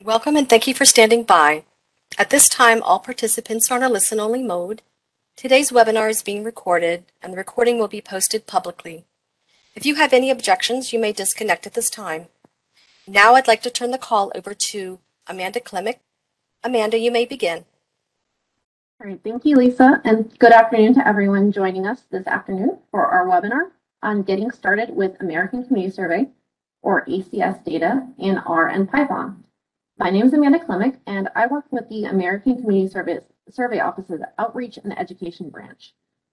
Welcome and thank you for standing by. At this time, all participants are on a listen-only mode. Today's webinar is being recorded, and the recording will be posted publicly. If you have any objections, you may disconnect at this time. Now I'd like to turn the call over to Amanda Klimick. Amanda, you may begin. All right, thank you, Lisa, and good afternoon to everyone joining us this afternoon for our webinar on getting started with American Community Survey, or ACS data in R and Python. My name is Amanda Klimick, and I work with the American Community Survey Office's Outreach and Education Branch.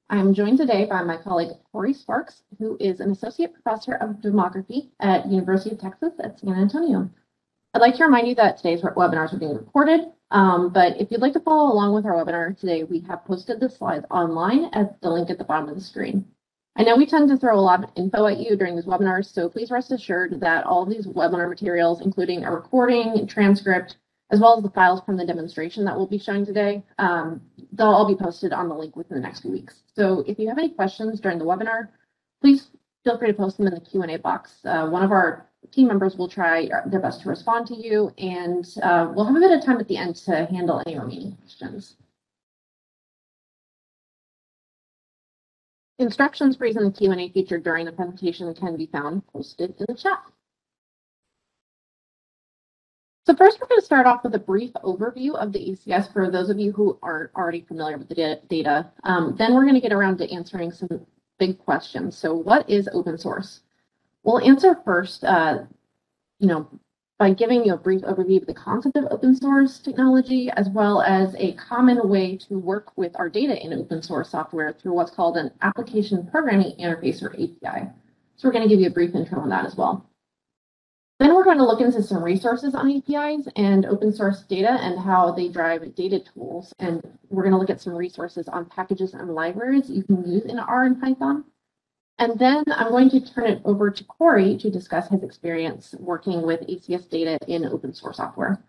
I am joined today by my colleague, Corey Sparks, who is an Associate Professor of Demography at University of Texas at San Antonio. I'd like to remind you that today's webinars are being recorded, but if you'd like to follow along with our webinar today, we have posted the slides online at the link at the bottom of the screen. I know we tend to throw a lot of info at you during these webinars, so please rest assured that all of these webinar materials, including a recording, transcript, as well as the files from the demonstration that we'll be showing today, they'll all be posted on the link within the next few weeks. So if you have any questions during the webinar, please feel free to post them in the Q&A box. One of our team members will try their best to respond to you, and we'll have a bit of time at the end to handle any remaining questions. Instructions for using the Q&A feature during the presentation can be found posted in the chat. So first, we're going to start off with a brief overview of the ACS for those of you who aren't already familiar with the data. Then we're going to get around to answering some big questions. So what is open source? We'll answer first, by giving you a brief overview of the concept of open source technology, as well as a common way to work with our data in open source software through what's called an application programming interface, or API. So we're going to give you a brief intro on that as well. Then we're going to look into some resources on APIs and open source data and how they drive data tools. And we're going to look at some resources on packages and libraries you can use in R and Python. And then I'm going to turn it over to Corey to discuss his experience working with ACS data in open source software.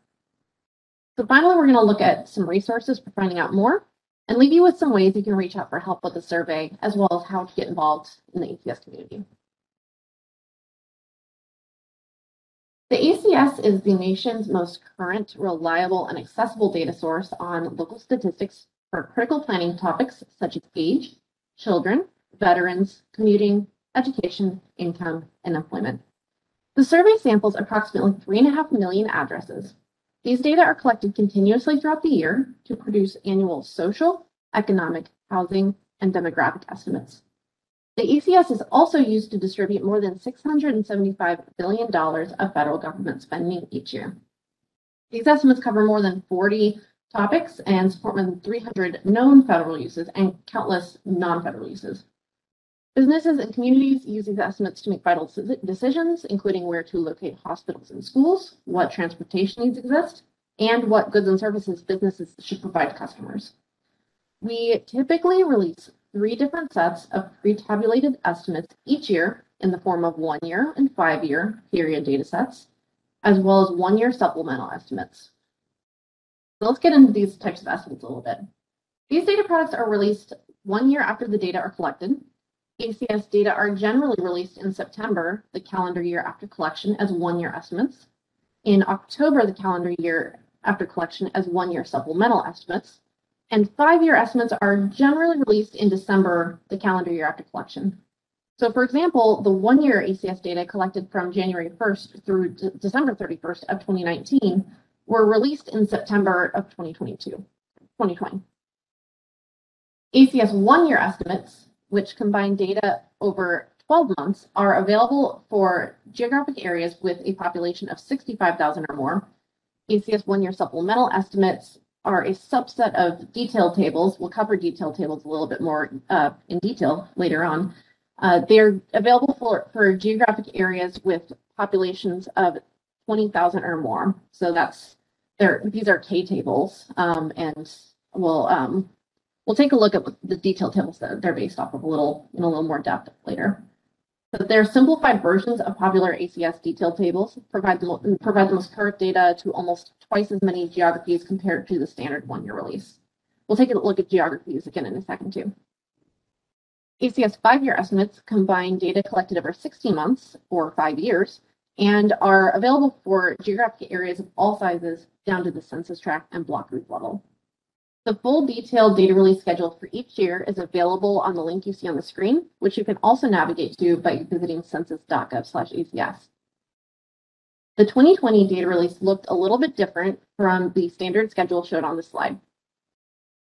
So finally, we're going to look at some resources for finding out more and leave you with some ways you can reach out for help with the survey, as well as how to get involved in the ACS community. The ACS is the nation's most current, reliable, and accessible data source on local statistics for critical planning topics such as age, children, veterans, commuting, education, income, and employment. The survey samples approximately 3.5 million addresses. These data are collected continuously throughout the year to produce annual social, economic, housing, and demographic estimates. The ACS is also used to distribute more than $675 billion of federal government spending each year. These estimates cover more than 40 topics and support more than 300 known federal uses and countless non-federal uses. Businesses and communities use these estimates to make vital decisions, including where to locate hospitals and schools, what transportation needs exist, and what goods and services businesses should provide to customers. We typically release 3 different sets of pre-tabulated estimates each year in the form of 1-year and 5-year period data sets, as well as 1-year supplemental estimates. So let's get into these types of estimates a little bit. These data products are released 1 year after the data are collected. ACS data are generally released in September, the calendar year after collection, as 1-year estimates. In October, the calendar year after collection, as 1-year supplemental estimates. And 5-year estimates are generally released in December, the calendar year after collection. So for example, the 1-year ACS data collected from January 1st through December 31st of 2019 were released in September of 2020. ACS 1-year estimates, which combine data over 12 months, are available for geographic areas with a population of 65,000 or more. ACS 1-year supplemental estimates are a subset of detailed tables. We'll cover detailed tables a little bit more in detail later on. They're available for geographic areas with populations of 20,000 or more. So these are K tables, and we'll take a look at the detailed tables that they're based off of in a little more depth later. So they're simplified versions of popular ACS detailed tables, provide the most current data to almost twice as many geographies compared to the standard 1-year release. We'll take a look at geographies again in a second too. ACS 5-year estimates combine data collected over 60 months or 5 years and are available for geographic areas of all sizes down to the census tract and block group level. The full detailed data release schedule for each year is available on the link you see on the screen, which you can also navigate to by visiting census.gov/ACS. The 2020 data release looked a little bit different from the standard schedule showed on this slide.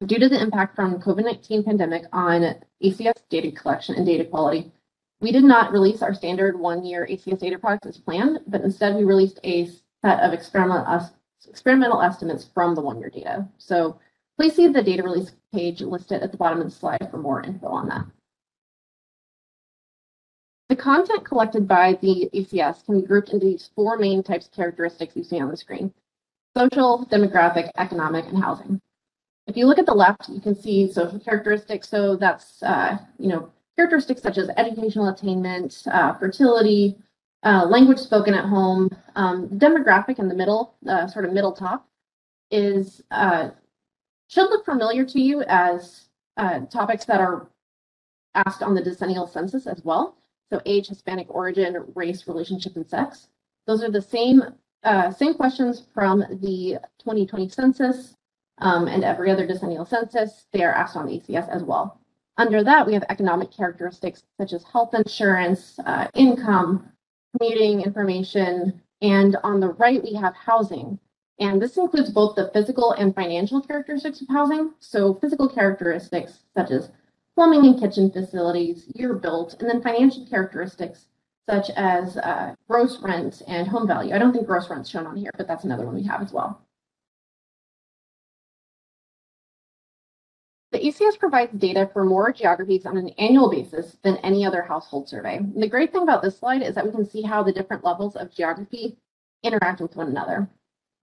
Due to the impact from COVID-19 pandemic on ACS data collection and data quality, we did not release our standard one-year ACS data products as planned, but instead we released a set of experimental estimates from the one-year data. So please see the data release page listed at the bottom of the slide for more info on that. The content collected by the ACS can be grouped into these four main types of characteristics you see on the screen: social, demographic, economic, and housing. If you look at the left, you can see social characteristics. So that's characteristics such as educational attainment, fertility, language spoken at home. Demographic in the middle, sort of middle top, is should look familiar to you as topics that are asked on the decennial census as well. So age, Hispanic origin, race, relationship, and sex. Those are the same questions from the 2020 census and every other decennial census. They are asked on the ACS as well. Under that, we have economic characteristics such as health insurance, income, commuting information, and on the right, we have housing. And this includes both the physical and financial characteristics of housing. So physical characteristics such as plumbing and kitchen facilities, year built, and then financial characteristics such as gross rent and home value. I don't think gross rent's shown on here, but that's another one we have as well. The ACS provides data for more geographies on an annual basis than any other household survey. And the great thing about this slide is that we can see how the different levels of geography interact with one another.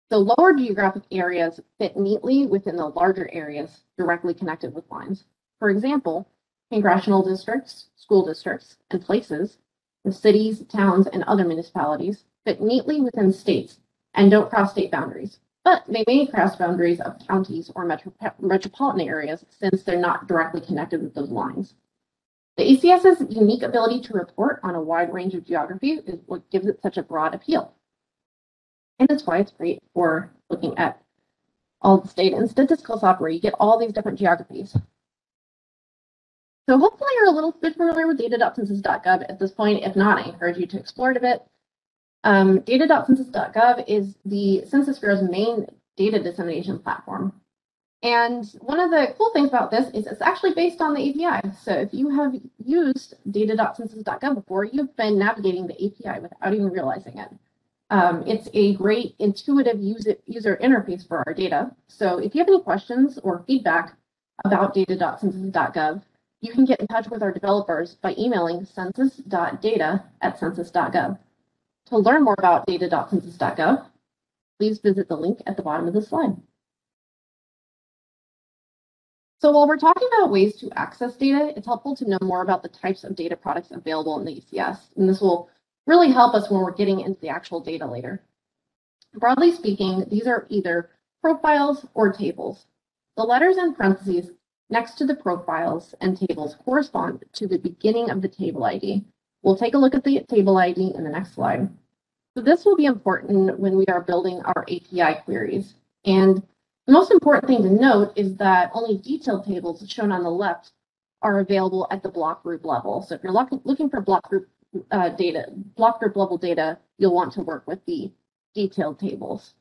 The lower geographic areas fit neatly within the larger areas directly connected with lines. For example, congressional districts, school districts, and places, the cities, towns, and other municipalities fit neatly within states and don't cross state boundaries, but they may cross boundaries of counties or metropolitan areas since they're not directly connected with those lines. The ACS's unique ability to report on a wide range of geography is what gives it such a broad appeal. And that's why it's great for looking at all the data and statistical software. You get all these different geographies. So hopefully you're a little bit familiar with data.census.gov at this point. If not, I encourage you to explore it a bit. Data.census.gov is the Census Bureau's main data dissemination platform. And one of the cool things about this is it's actually based on the API. So if you have used data.census.gov before, you've been navigating the API without even realizing it. It's a great intuitive user interface for our data. So if you have any questions or feedback about data.census.gov, you can get in touch with our developers by emailing census.data@census.gov. To learn more about data.census.gov, please visit the link at the bottom of the slide. So while we're talking about ways to access data, it's helpful to know more about the types of data products available in the ACS, and this will really help us when we're getting into the actual data later. Broadly speaking, these are either profiles or tables. The letters in parentheses next to the profiles and tables correspond to the beginning of the table ID. We'll take a look at the table ID in the next slide. So this will be important when we are building our API queries. And the most important thing to note is that only detailed tables shown on the left are available at the block group level. So if you're looking for block group level data, you'll want to work with the detailed tables.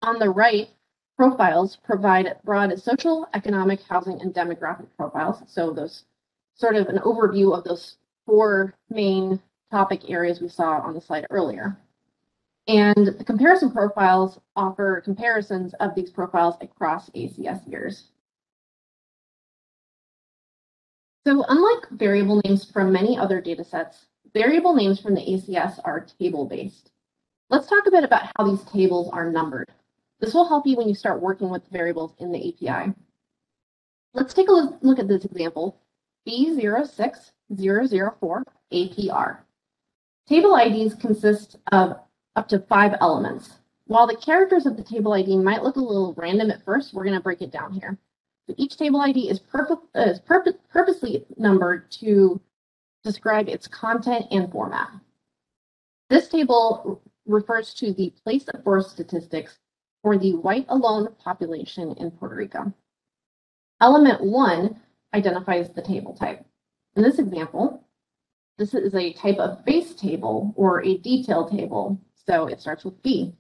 On the right, profiles provide broad social, economic, housing, and demographic profiles. So those sort of an overview of those four main topic areas we saw on the slide earlier. And the comparison profiles offer comparisons of these profiles across ACS years. So unlike variable names from many other data sets, variable names from the ACS are table-based. Let's talk a bit about how these tables are numbered. This will help you when you start working with variables in the API. Let's take a look at this example, B06004 APR. Table IDs consist of up to 5 elements. While the characters of the table ID might look a little random at first, we're going to break it down here. So each table ID is purposely numbered to describe its content and format. This table refers to the place of birth statistics for the white alone population in Puerto Rico. Element 1 identifies the table type. In this example, this is a type of base table or a detail table, so it starts with B.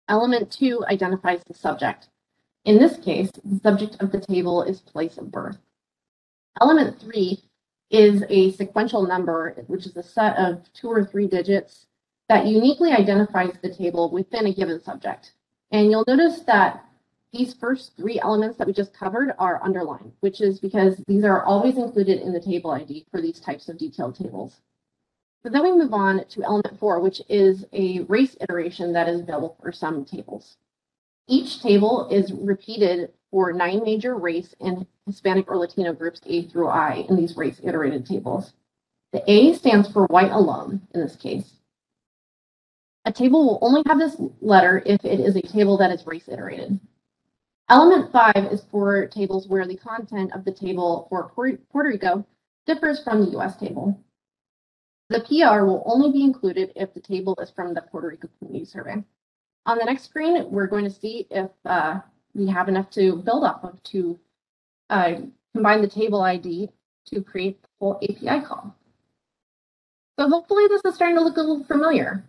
Element 2 identifies the subject. In this case, the subject of the table is place of birth. Element 3 is a sequential number, which is a set of 2 or 3 digits that uniquely identifies the table within a given subject. And you'll notice that these first 3 elements that we just covered are underlined, which is because these are always included in the table ID for these types of detailed tables. But then we move on to element 4, which is a race iteration that is available for some tables. Each table is repeated for 9 major race and Hispanic or Latino groups A through I in these race iterated tables. The A stands for white alone in this case. A table will only have this letter if it is a table that is race iterated. Element 5 is for tables where the content of the table for Puerto Rico differs from the US table. The PR will only be included if the table is from the Puerto Rico Community Survey. On the next screen, we're going to see if we have enough to build off of to combine the table ID to create the full API call. So hopefully this is starting to look a little familiar.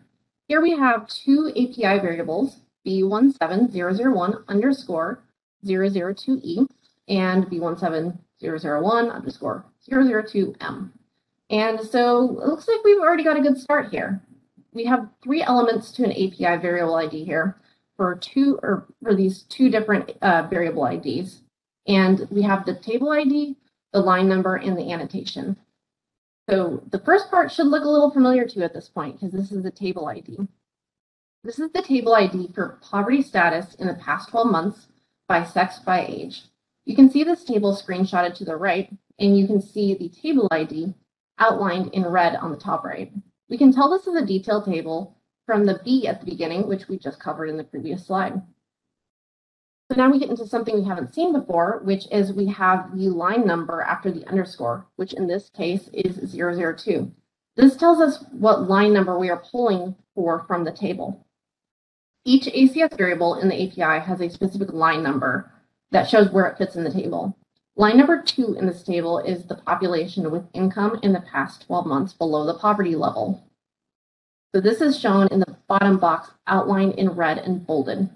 Here we have 2 API variables, B17001 underscore 002E and B17001 underscore 002M. And so it looks like we've already got a good start here. We have 3 elements to an API variable ID here for these 2 different variable IDs. And we have the table ID, the line number, and the annotation. So the first part should look a little familiar to you at this point because this is the table ID. This is the table ID for poverty status in the past 12 months by sex by age. You can see this table screenshotted to the right, and you can see the table ID outlined in red on the top right. We can tell this is a detailed table from the B at the beginning, which we just covered in the previous slide. So now we get into something we haven't seen before, which is we have the line number after the underscore, which in this case is 002. This tells us what line number we are pulling for from the table. Each ACS variable in the API has a specific line number that shows where it fits in the table. Line number 2 in this table is the population with income in the past 12 months below the poverty level. So this is shown in the bottom box outlined in red and bolded.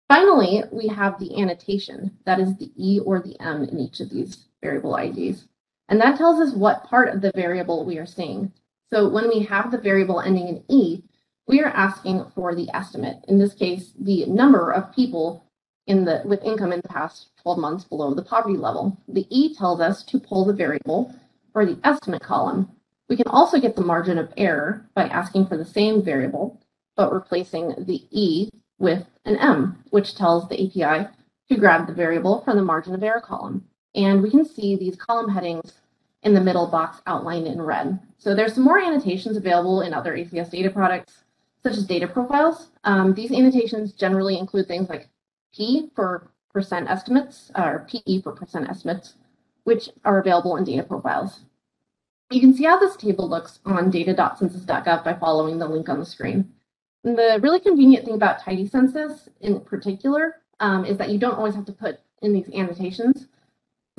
Finally, we have the annotation, that is the E or the M in each of these variable IDs. And that tells us what part of the variable we are seeing. So when we have the variable ending in E, we are asking for the estimate. In this case, the number of people with income in the past 12 months below the poverty level. The E tells us to pull the variable for the estimate column. We can also get the margin of error by asking for the same variable, but replacing the E with an M, which tells the API to grab the variable from the margin of error column. And we can see these column headings in the middle box outlined in red. So there's some more annotations available in other ACS data products, such as data profiles. These annotations generally include things like P for percent estimates, or PE for percent estimates, which are available in data profiles. You can see how this table looks on data.census.gov by following the link on the screen. And the really convenient thing about Tidy Census in particular is that you don't always have to put in these annotations,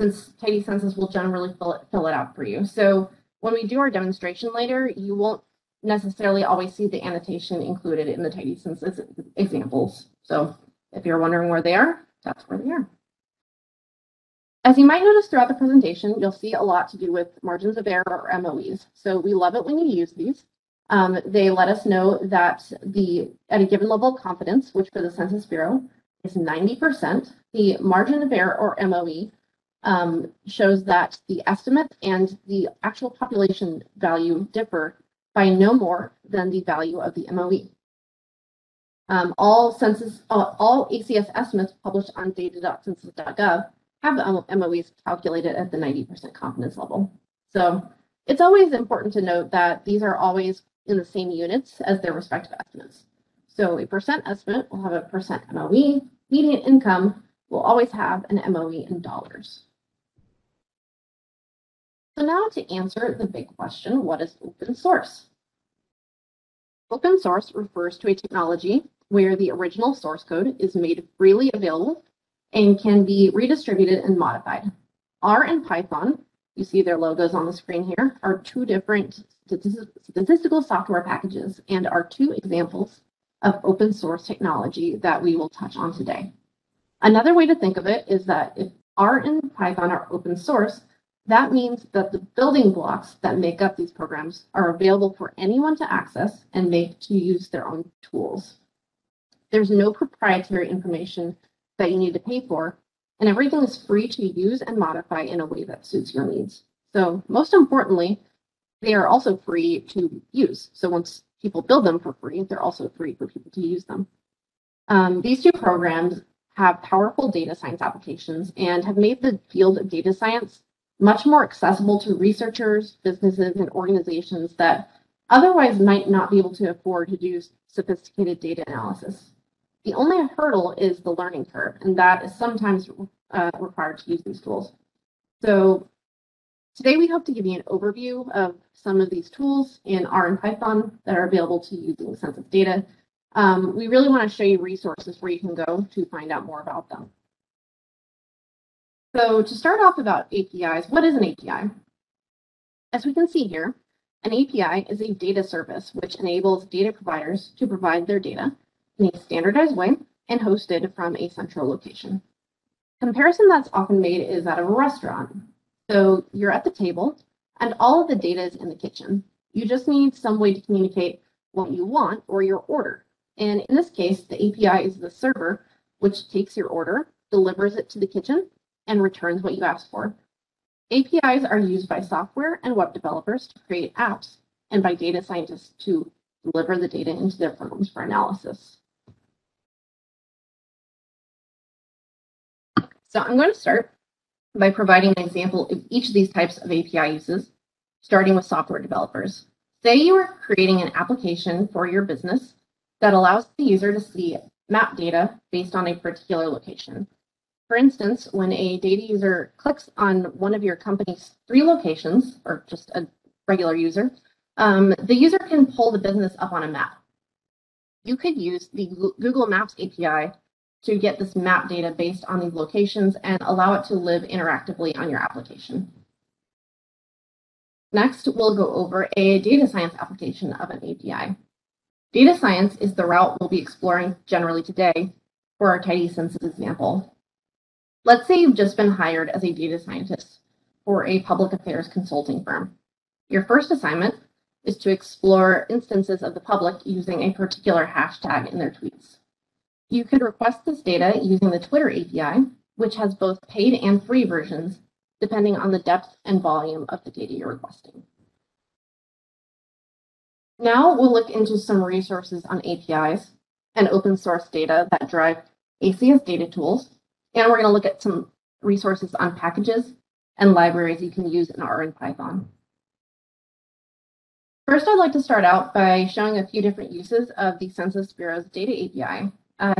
since Tidy Census will generally fill it out for you. So when we do our demonstration later, you won't necessarily always see the annotation included in the Tidy Census examples. So if you're wondering where they are, that's where they are. As you might notice throughout the presentation, you'll see a lot to do with margins of error or MOEs. So we love it when you use these. They let us know that at a given level of confidence, which for the Census Bureau is 90%, the margin of error or MOE shows that the estimate and the actual population value differ by no more than the value of the MOE. All ACS estimates published on data.census.gov have MOEs calculated at the 90% confidence level. So it's always important to note that these are always in the same units as their respective estimates. So a percent estimate will have a percent MOE. Median income will always have an MOE in dollars. So now to answer the big question, what is open source? Open source refers to a technology where the original source code is made freely available and can be redistributed and modified. R and Python, you see their logos on the screen here, are two different statistical software packages and are two examples of open source technology that we will touch on today. Another way to think of it is that if R and Python are open source, that means that the building blocks that make up these programs are available for anyone to access and make to use their own tools. There's no proprietary information that you need to pay for, and everything is free to use and modify in a way that suits your needs. So most importantly, they are also free to use. So once people build them for free, they're also free for people to use them. These two programs have powerful data science applications and have made the field of data science much more accessible to researchers, businesses, and organizations that otherwise might not be able to afford to do sophisticated data analysis. The only hurdle is the learning curve, and that is sometimes required to use these tools. So today we hope to give you an overview of some of these tools in R and Python that are available to you using census data. We really want to show you resources where you can go to find out more about them. So to start off about APIs, what is an API? As we can see here, an API is a data service which enables data providers to provide their data in a standardized way and hosted from a central location. Comparison that's often made is that of a restaurant. So you're at the table and all of the data is in the kitchen. You just need some way to communicate what you want or your order. And in this case, the API is the server which takes your order, delivers it to the kitchen, and returns what you asked for. APIs are used by software and web developers to create apps and by data scientists to deliver the data into their firms for analysis. So I'm going to start by providing an example of each of these types of API uses, starting with software developers. Say you are creating an application for your business that allows the user to see map data based on a particular location. For instance, when a data user clicks on one of your company's 3 locations, or just a regular user, the user can pull the business up on a map. You could use the Google Maps API to get this map data based on these locations and allow it to live interactively on your application. Next, we'll go over a data science application of an API. Data science is the route we'll be exploring generally today for our tidy census example. Let's say you've just been hired as a data scientist for a public affairs consulting firm. Your first assignment is to explore instances of the public using a particular hashtag in their tweets. You could request this data using the Twitter API, which has both paid and free versions, depending on the depth and volume of the data you're requesting. Now we'll look into some resources on APIs and open source data that drive ACS data tools. And we're going to look at some resources on packages and libraries you can use in R and Python. First, I'd like to start out by showing a few different uses of the Census Bureau's data API.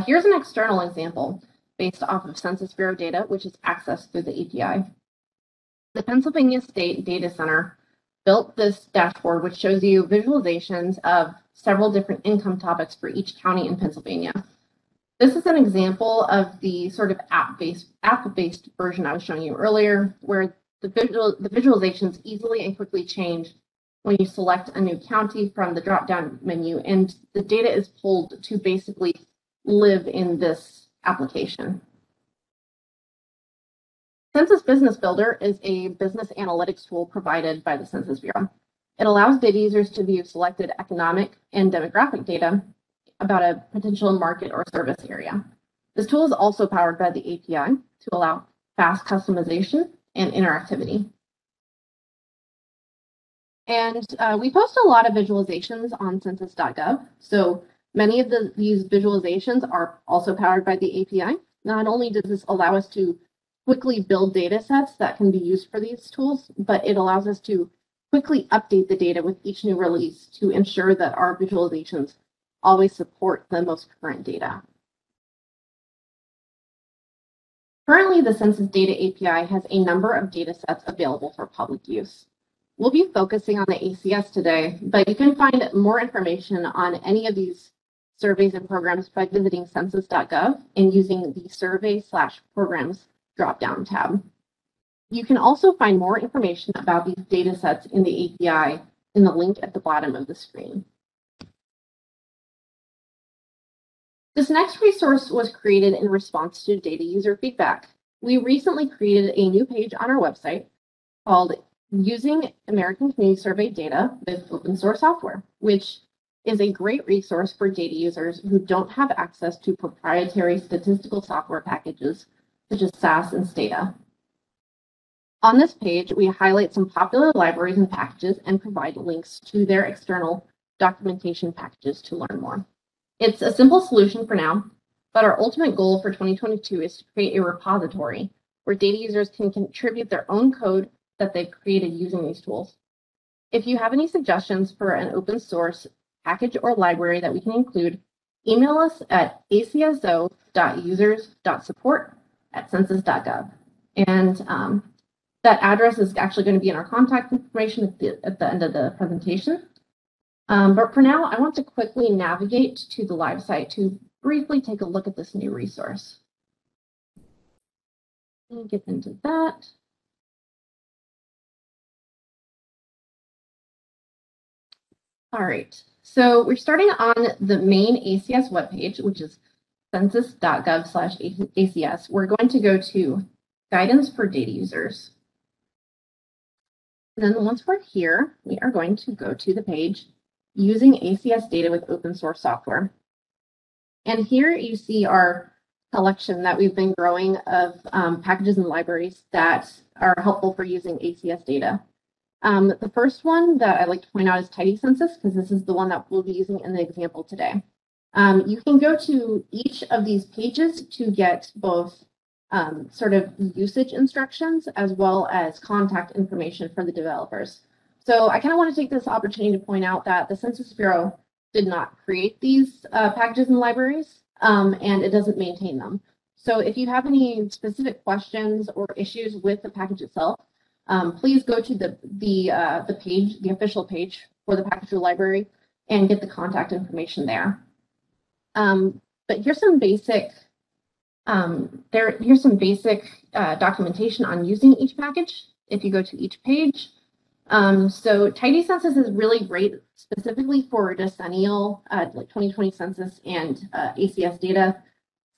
Here's an external example based off of Census Bureau data, which is accessed through the API. The Pennsylvania State Data Center built this dashboard, which shows you visualizations of several different income topics for each county in Pennsylvania. This is an example of the sort of app-based version I was showing you earlier, where the visualizations easily and quickly change when you select a new county from the drop-down menu, and the data is pulled to basically live in this application. Census Business Builder is a business analytics tool provided by the Census Bureau. It allows data users to view selected economic and demographic data about a potential market or service area. This tool is also powered by the API to allow fast customization and interactivity. And we post a lot of visualizations on census.gov. So many of these visualizations are also powered by the API. Not only does this allow us to quickly build data sets that can be used for these tools, but it allows us to quickly update the data with each new release to ensure that our visualizations always support the most current data. Currently, the Census Data API has a number of data sets available for public use. We'll be focusing on the ACS today, but you can find more information on any of these surveys and programs by visiting census.gov and using the survey/programs drop-down tab. You can also find more information about these data sets in the API in the link at the bottom of the screen. This next resource was created in response to data user feedback. We recently created a new page on our website called Using American Community Survey Data with Open Source Software, which is a great resource for data users who don't have access to proprietary statistical software packages such as SAS and Stata. On this page, we highlight some popular libraries and packages and provide links to their external documentation packages to learn more. It's a simple solution for now, but our ultimate goal for 2022 is to create a repository where data users can contribute their own code that they've created using these tools. If you have any suggestions for an open source package or library that we can include, email us at acso.users.support@census.gov. And that address is actually going to be in our contact information at the end of the presentation. But for now, I want to quickly navigate to the live site to briefly take a look at this new resource. Let me get into that. All right, so we're starting on the main ACS webpage, which is census.gov/ACS. We're going to go to Guidance for Data Users. And then once we're here, we are going to go to the page Using ACS Data with Open Source Software. And here you see our collection that we've been growing of packages and libraries that are helpful for using ACS data. The first one that I'd like to point out is Tidy Census, because this is the one that we'll be using in the example today. You can go to each of these pages to get both sort of usage instructions as well as contact information for the developers. So I kind of want to take this opportunity to point out that the Census Bureau did not create these packages and libraries, and it doesn't maintain them. So if you have any specific questions or issues with the package itself, please go to the page, the official page for the package or library, and get the contact information there. But here's some basic documentation on using each package. If you go to each page, so Tidy Census is really great specifically for decennial, like 2020 census and ACS data.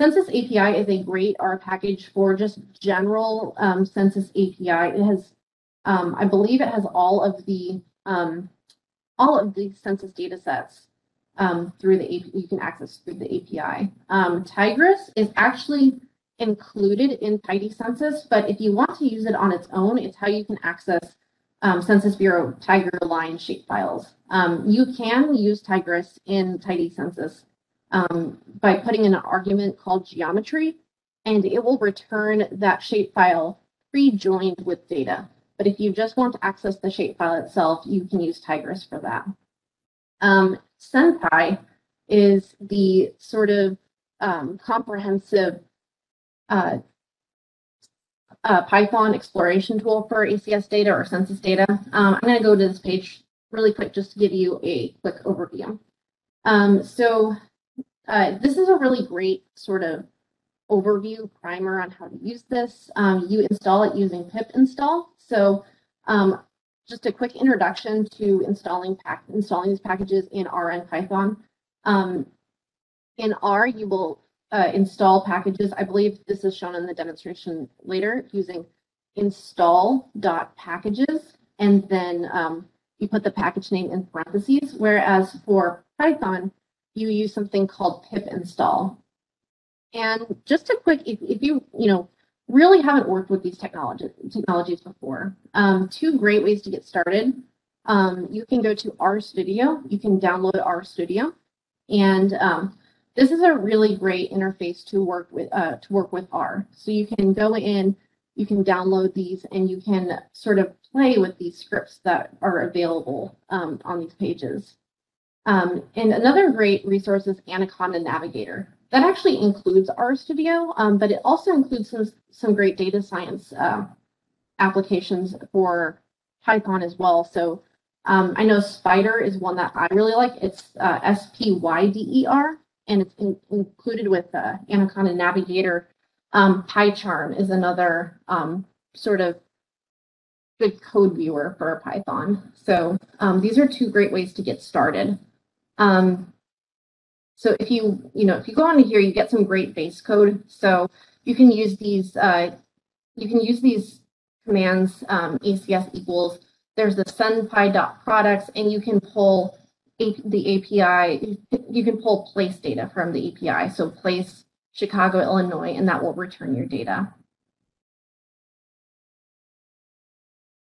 Census API is a great R package for just general Census API. It has, I believe, it has all of the census data sets through the API. You can access through the API. Tigris is actually included in Tidy Census, but if you want to use it on its own, it's how you can access Census Bureau Tiger line shapefiles. You can use Tigris in Tidy Census by putting in an argument called geometry, and it will return that shapefile pre-joined with data. But if you just want to access the shapefile itself, you can use Tigris for that. Senpai is the sort of comprehensive Python exploration tool for ACS data or census data. I'm going to go to this page really quick just to give you a quick overview. This is a really great sort of overview primer on how to use this. You install it using pip install. So just a quick introduction to installing these packages in R and Python. In R, you will install packages. I believe this is shown in the demonstration later using install.packages, and then you put the package name in parentheses, whereas for Python, you use something called pip install. And just a quick, if you really haven't worked with these technologies before, two great ways to get started. You can go to RStudio. You can download RStudio, and this is a really great interface to work with R. So you can go in, you can download these, and you can sort of play with these scripts that are available on these pages. And another great resource is Anaconda Navigator. That actually includes RStudio, but it also includes some great data science applications for Python as well. So I know Spider is one that I really like. It's SPYDER, and it's included with Anaconda Navigator. PyCharm is another sort of good code viewer for Python. So these are two great ways to get started. So if you go on here, you get some great base code. So you can use these commands, ACS equals. There's the senpy.products, and you can pull the API. You can pull place data from the API. So place Chicago, Illinois, and that will return your data.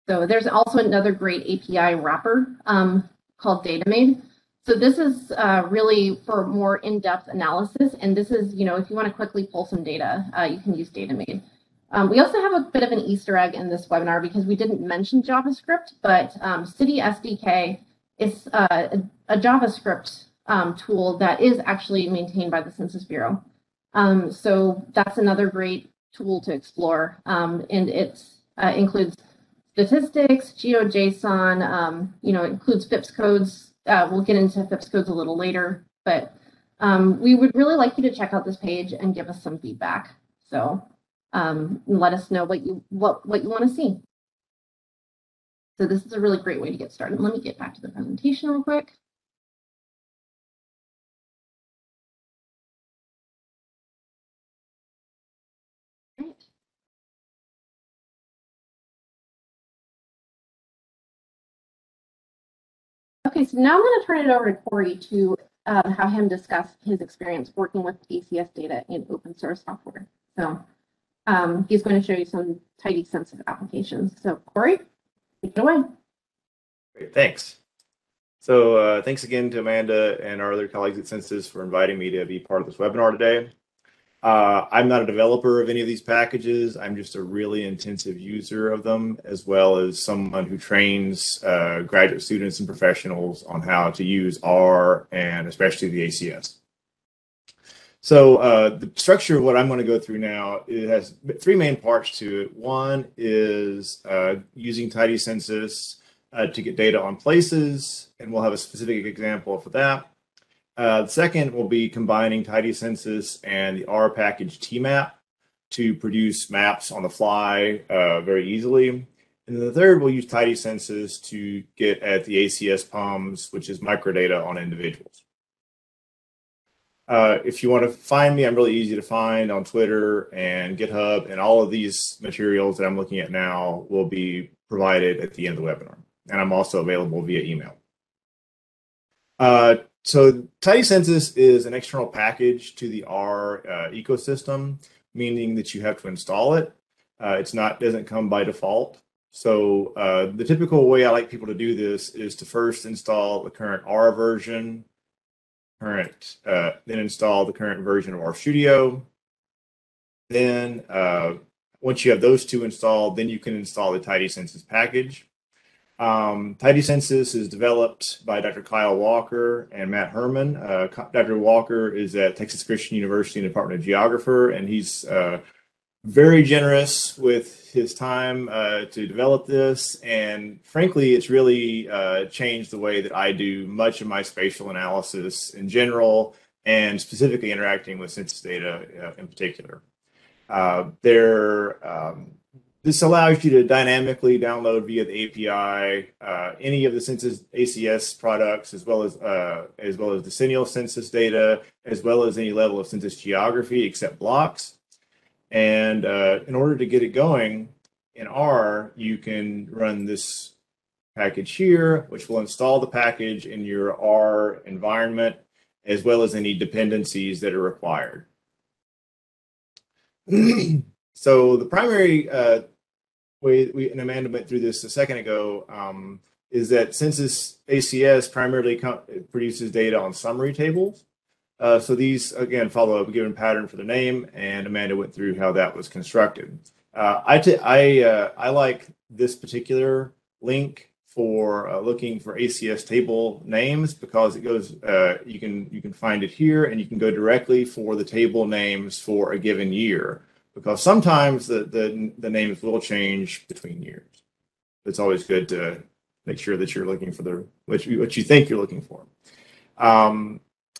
So there's also another great API wrapper called DataMade. So this is really for more in-depth analysis, and this is, if you want to quickly pull some data, you can use DataMade. We also have a bit of an Easter egg in this webinar because we didn't mention JavaScript, but City SDK is a JavaScript tool that is actually maintained by the Census Bureau. So that's another great tool to explore, and it includes statistics, GeoJSON, it includes FIPS codes. We'll get into FIPS codes a little later, but we would really like you to check out this page and give us some feedback. So let us know what you want to see. So this is a really great way to get started. Let me get back to the presentation real quick. Right. Okay, so now I'm going to turn it over to Corey to have him discuss his experience working with ACS data in open source software. So he's going to show you some tidy census applications. So Corey, take it away. Great, thanks. So thanks again to Amanda and our other colleagues at Census for inviting me to be part of this webinar today. I'm not a developer of any of these packages. I'm just a really intensive user of them, as well as someone who trains graduate students and professionals on how to use R and especially the ACS. So the structure of what I'm going to go through now, it has three main parts to it. One is using tidy census to get data on places, and we'll have a specific example for that. The second will be combining tidy census and the R package tmap to produce maps on the fly very easily. And then the third, we'll use tidy census to get at the ACS POMs, which is microdata on individuals. If you want to find me, I'm really easy to find on Twitter and GitHub, and all of these materials that I'm looking at now will be provided at the end of the webinar. And I'm also available via email. So tidy census is an external package to the R ecosystem, meaning that you have to install it. Doesn't come by default. So the typical way I like people to do this is to first install the current R version, then install the current version of RStudio. Then once you have those two installed, then you can install the tidy census package. Tidy census is developed by Dr. Kyle Walker and Matt Herman. Dr. Walker is at Texas Christian University in the Department of Geography, and he's very generous with his time to develop this. And frankly, it's really changed the way that I do much of my spatial analysis in general, and specifically interacting with census data in particular. This allows you to dynamically download via the API any of the Census ACS products, as well as decennial census data, as well as any level of census geography except blocks. And in order to get it going in R, you can run this package here, which will install the package in your R environment, as well as any dependencies that are required. So the primary way, and Amanda went through this a second ago, is that Census ACS primarily produces data on summary tables. So these, again, follow a given pattern for the name, and Amanda went through how that was constructed. I like this particular link for looking for ACS table names, because it goes, you can find it here, and you can go directly for the table names for a given year, because sometimes the names will change between years. it's always good to make sure that you're looking for what you think you're looking for.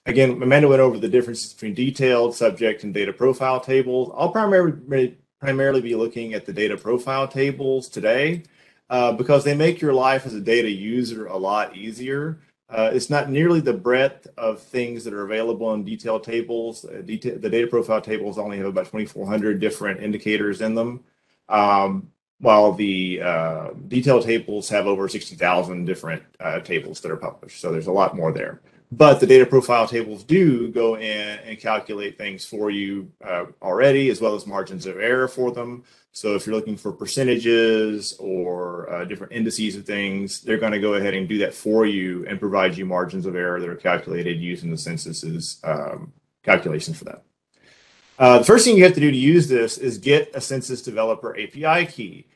Again, Amanda went over the differences between detailed, subject, and data profile tables. I'll primarily be looking at the data profile tables today because they make your life as a data user a lot easier. It's not nearly the breadth of things that are available in detailed tables. The data profile tables only have about 2,400 different indicators in them, while the detailed tables have over 60,000 different tables that are published. So there's a lot more there. But the data profile tables do go in and calculate things for you already, as well as margins of error for them. So if you're looking for percentages or different indices of things, they're going to go ahead and do that for you and provide you margins of error that are calculated using the census's calculations for that. The first thing you have to do to use this is get a Census Developer Api Key.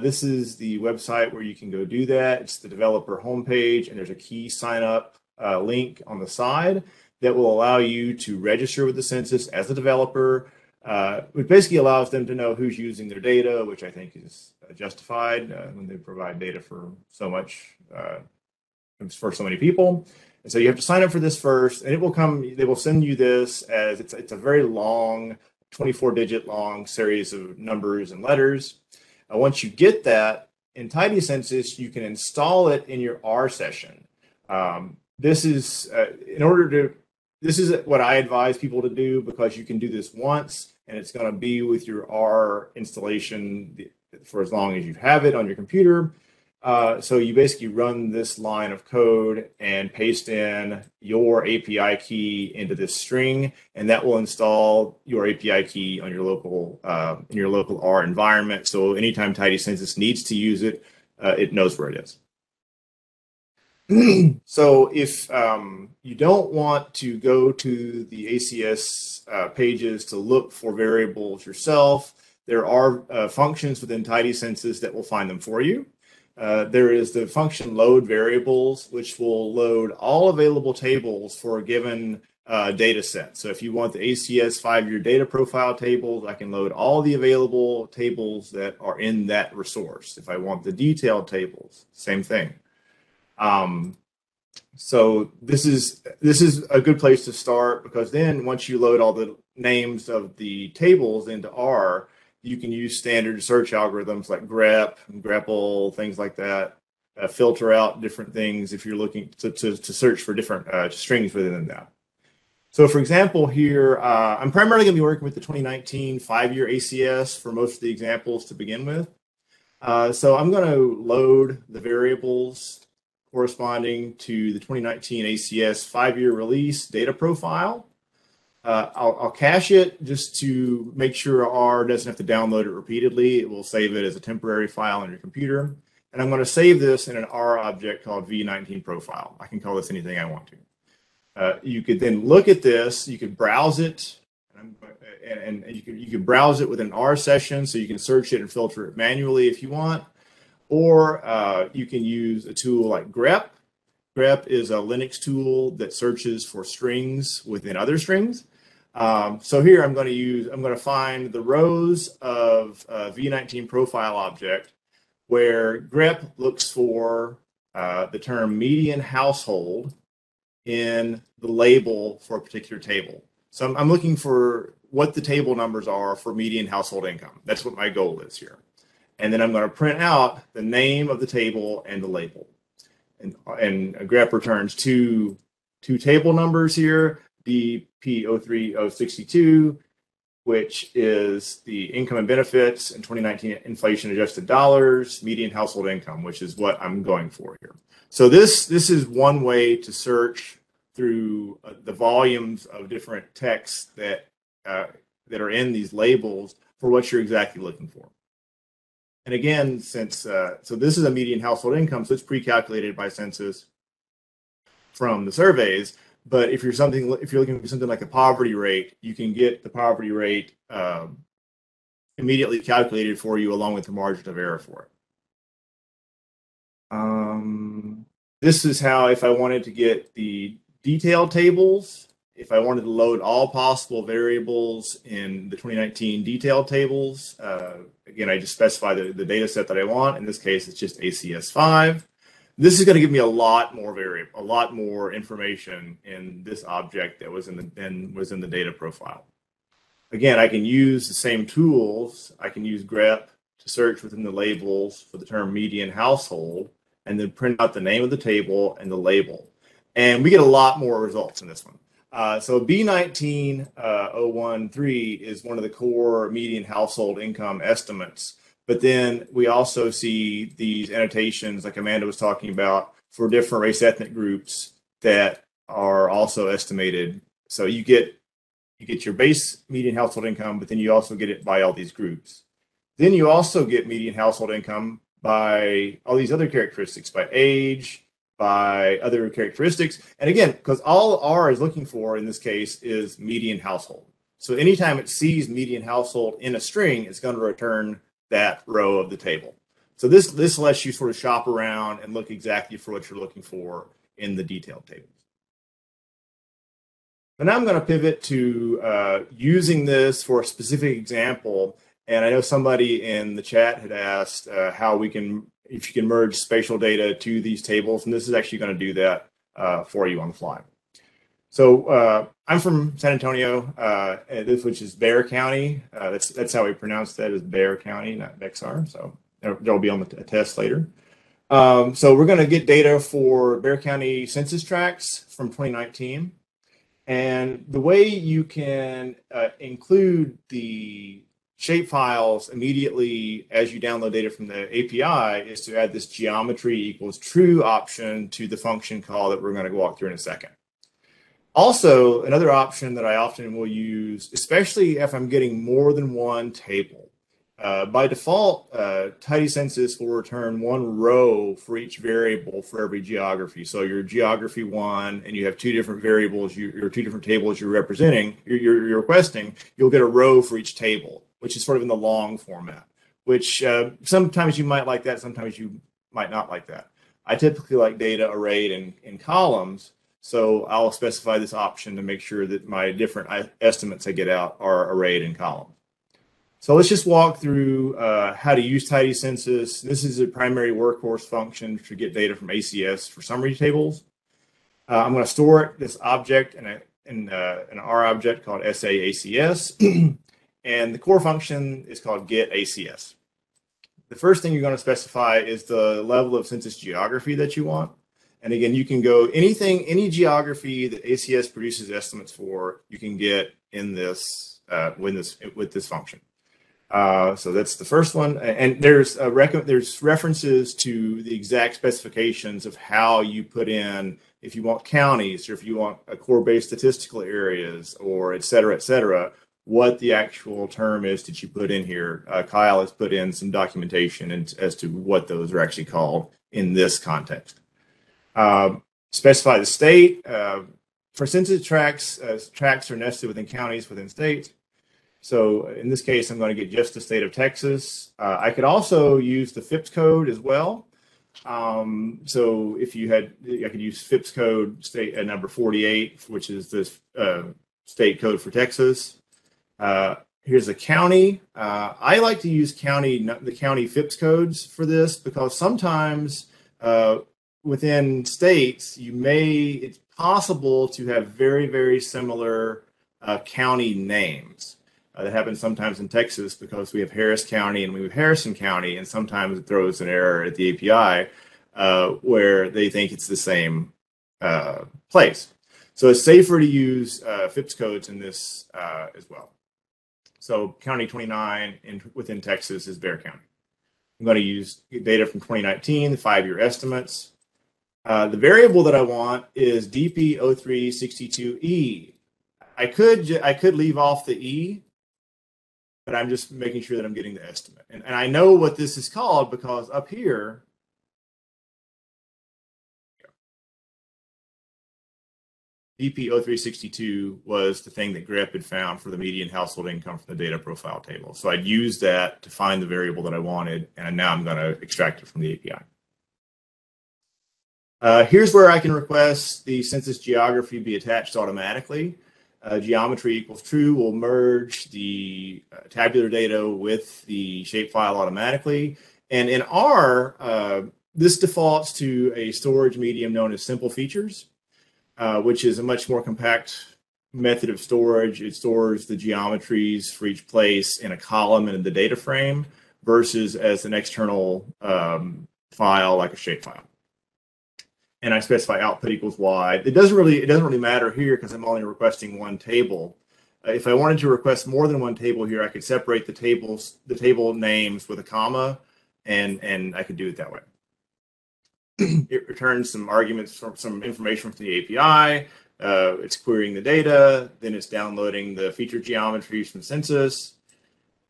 This is the website where you can go do that. It's the developer homepage, and there's a key sign up link on the side that will allow you to register with the census as a developer, which basically allows them to know who's using their data, which I think is justified when they provide data for so much, for so many people. And so you have to sign up for this first, and they will send you this as it's a very long, 24-digit long series of numbers and letters. Once you get that, in Tidy Census, you can install it in your R session. This is what I advise people to do, because you can do this once and it's going to be with your R installation for as long as you have it on your computer. So you basically run this line of code and paste in your API key into this string, and that will install your API key on your local in your local R environment. So anytime Tidy Census needs to use it, it knows where it is. So if you don't want to go to the ACS pages to look for variables yourself, there are functions within Tidy Census that will find them for you. There is the function load variables, which will load all available tables for a given data set. So if you want the ACS 5-year data profile tables, I can load all the available tables that are in that resource. If I want the detailed tables, same thing. So this is a good place to start, because then once you load all the names of the tables into R, you can use standard search algorithms like grep and grepl, things like that, filter out different things if you're looking to search for different strings within that. So for example here, I'm primarily going to be working with the 2019 5-year ACS for most of the examples to begin with. So I'm going to load the variables corresponding to the 2019 ACS 5-year release data profile. I'll cache it just to make sure R doesn't have to download it repeatedly. It will save it as a temporary file on your computer. And I'm going to save this in an R object called V19 profile. I can call this anything I want to. You could then look at this. You could browse it, and you can browse it with an R session, so you can search it and filter it manually if you want. Or you can use a tool like grep. Grep is a Linux tool that searches for strings within other strings. So here I'm going to find the rows of V19 profile object where grep looks for the term median household in the label for a particular table. So I'm looking for what the table numbers are for median household income. That's what my goal is here. And then I'm going to print out the name of the table and the label. And grep returns two table numbers here, DP03062, which is the income and benefits in 2019 inflation adjusted dollars, median household income, which is what I'm going for here. So this is one way to search through the volumes of different texts that are in these labels for what you're exactly looking for. And again, since so this is a median household income, so it's pre-calculated by census from the surveys. But if you're looking for something like a poverty rate, you can get the poverty rate immediately calculated for you along with the margin of error for it. This is how, if I wanted to get the detailed tables if I wanted to load all possible variables in the 2019 detailed tables, again, I just specify the data set that I want. In this case, it's just ACS5. This is going to give me a lot more information in this object that was in the data profile. Again, I can use the same tools. I can use grep to search within the labels for the term median household, and then print out the name of the table and the label. And we get a lot more results in this one. So B19013 is one of the core median household income estimates. But then we also see these annotations, like Amanda was talking about, for different race ethnic groups that are also estimated. So you get your base median household income, but then you also get it by all these groups. Then you also get median household income by all these other characteristics, by age, by other characteristics. And again, because all R is looking for in this case is median household. So anytime it sees median household in a string, it's going to return that row of the table. So this lets you sort of shop around and look exactly for what you're looking for in the detailed tables. And now I'm going to pivot to using this for a specific example. And I know somebody in the chat had asked if you can merge spatial data to these tables, and this is actually going to do that for you on the fly. So I'm from San Antonio, which is Bexar County. That's how we pronounce that, is Bexar County, not Bexar. So there'll be on the test later. So we're going to get data for Bexar County census tracts from 2019. And the way you can include the shapefiles immediately as you download data from the API is to add this geometry equals true option to the function call that we're going to walk through in a second. Also, another option that I often will use, especially if I'm getting more than one table. By default, Tidy Census will return one row for each variable for every geography. So your geography 1, and you have two different variables, your two different tables you're representing, you're requesting, you'll get a row for each table, which is sort of in the long format, which sometimes you might like that, sometimes you might not like that. I typically like data arrayed in columns, so I'll specify this option to make sure that my different estimates I get out are arrayed in columns. So let's just walk through how to use Tidy Census. This is a primary workhorse function to get data from ACS for summary tables. I'm going to store this object in an R object called SAACS, and the core function is called getACS. The first thing you're going to specify is the level of census geography that you want. And again, you can go any geography that ACS produces estimates for, you can get in this with this function. So that's the first one, and there's references to the exact specifications of how you put in, if you want counties or if you want a core-based statistical areas or et cetera, what the actual term is that you put in here. Kyle has put in some documentation as to what those are actually called in this context. Specify the state. For census tracts, tracts are nested within counties within states. So in this case, I'm going to get just the state of Texas. I could also use the FIPS code as well. So if you had, I could use FIPS code state number 48, which is this state code for Texas. Here's a county. I like to use the county FIPS codes for this because sometimes within states, it's possible to have very, very similar county names. That happens sometimes in Texas because we have Harris County and we have Harrison County, and sometimes it throws an error at the API where they think it's the same place. So it's safer to use FIPS codes in this as well. So County 29 within Texas is Bexar County. I'm going to use data from 2019, the 5-year estimates. The variable that I want is DP0362E. I could leave off the E, but I'm just making sure that I'm getting the estimate. And I know what this is called because up here, DP0362 was the thing that grep had found for the median household income from the data profile table. So I'd use that to find the variable that I wanted, and now I'm going to extract it from the API. Here's where I can request the census geography be attached automatically. geometry equals true will merge the tabular data with the shapefile automatically. And in R, this defaults to a storage medium known as simple features, which is a much more compact method of storage. It stores the geometries for each place in a column and in the data frame versus as an external file like a shapefile. And I specify output equals y. It doesn't really matter here because I'm only requesting one table. If I wanted to request more than one table here, I could separate the table names with a comma, and I could do it that way. It returns some arguments from some information from the API. It's querying the data, then it's downloading the feature geometries from Census,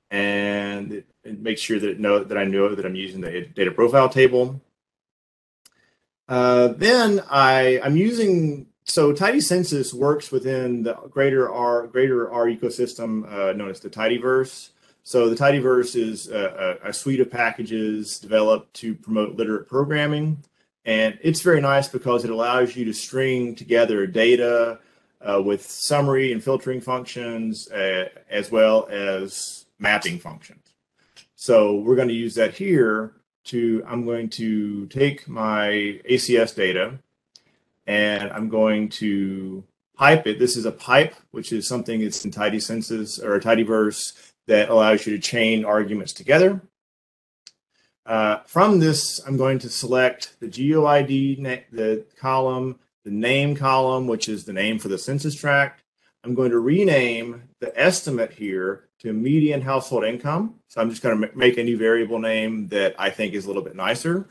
and it makes sure that I know that I'm using the data profile table. Then I'm using, so Tidy Census works within the greater R ecosystem known as the Tidyverse. So the Tidyverse is a suite of packages developed to promote literate programming. And it's very nice because it allows you to string together data with summary and filtering functions, as well as mapping functions. So we're going to use that here. I'm going to take my ACS data and I'm going to pipe it. This is a pipe, which is something that's in Tidy Census or a Tidyverse that allows you to chain arguments together. From this, I'm going to select the GeoID, the column, the name column, which is the name for the census tract. I'm going to rename the estimate here to median household income. So I'm just going to make a new variable name that I think is a little bit nicer.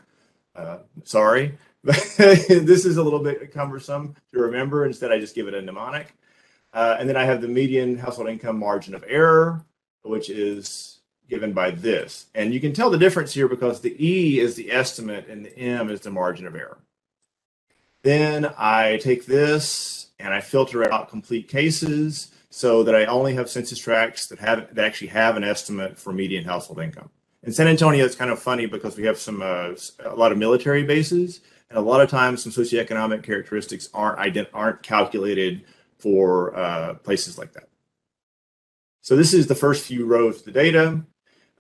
Sorry, but this is a little bit cumbersome to remember. Instead, I just give it a mnemonic. And then I have the median household income margin of error, which is given by this. And you can tell the difference here because the E is the estimate and the M is the margin of error. Then I take this and I filter out complete cases so that I only have census tracts that actually have an estimate for median household income. In San Antonio, it's kind of funny because we have a lot of military bases, and a lot of times some socioeconomic characteristics aren't calculated for places like that. So this is the first few rows of the data.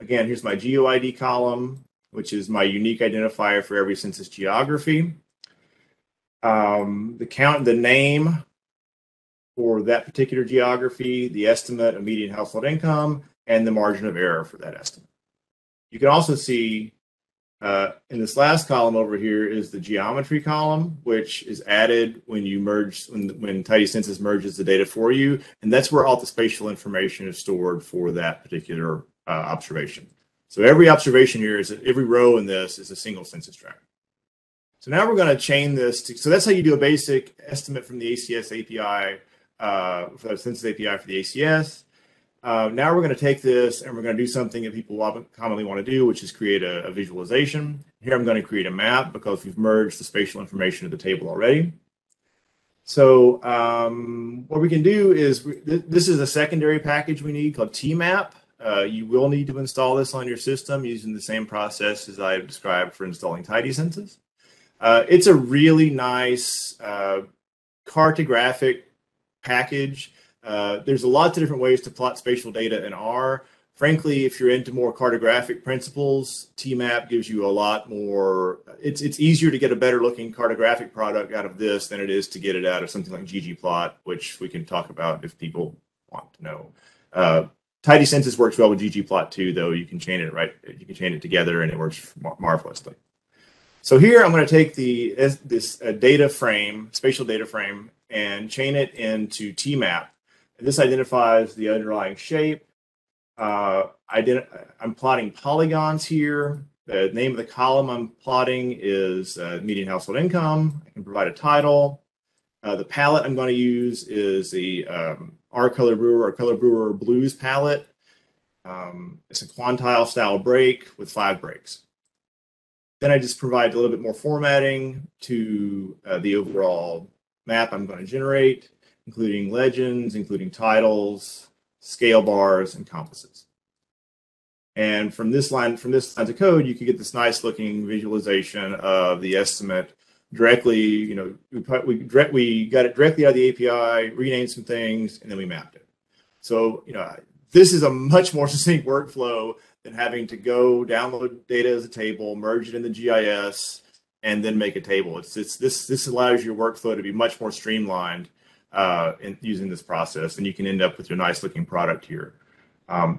Again, here's my GeoID column, which is my unique identifier for every census geography. The name for that particular geography, the estimate of median household income, and the margin of error for that estimate. You can also see in this last column over here is the geometry column, which is added when you merge, when Tidy Census merges the data for you, and that's where all the spatial information is stored for that particular observation. So every observation here every row in this is a single census tract. So now we're going to chain this so that's how you do a basic estimate from the ACS API, for the Census API for the ACS. Now we're going to take this and we're going to do something that people commonly want to do, which is create a visualization. Here I'm going to create a map because we've merged the spatial information of the table already. So what we can do is, this is a secondary package we need called tmap. You will need to install this on your system using the same process as I described for installing Tidy Census. It's a really nice cartographic package. There's lots of different ways to plot spatial data in R. Frankly, if you're into more cartographic principles, tmap gives you a lot more. It's easier to get a better looking cartographic product out of this than it is to get it out of something like Ggplot, which we can talk about if people want to know. Tidy Census works well with Ggplot too, though. You can chain it together and it works marvelously. So here I'm going to take this data frame, spatial data frame, and chain it into tmap. And this identifies the underlying shape. I'm plotting polygons here. The name of the column I'm plotting is median household income. I can provide a title. The palette I'm going to use is the R Color Brewer Blues palette. It's a quantile style break with 5 breaks. Then I just provide a little bit more formatting to the overall map I'm going to generate, including legends, including titles, scale bars, and compasses. And from this line of code, you can get this nice looking visualization of the estimate directly, you know, we got it directly out of the API, renamed some things, and then we mapped it. So, you know, this is a much more succinct workflow than having to go download data as a table, merge it in the GIS, and then make a table. This allows your workflow to be much more streamlined in using this process, and you can end up with your nice looking product here.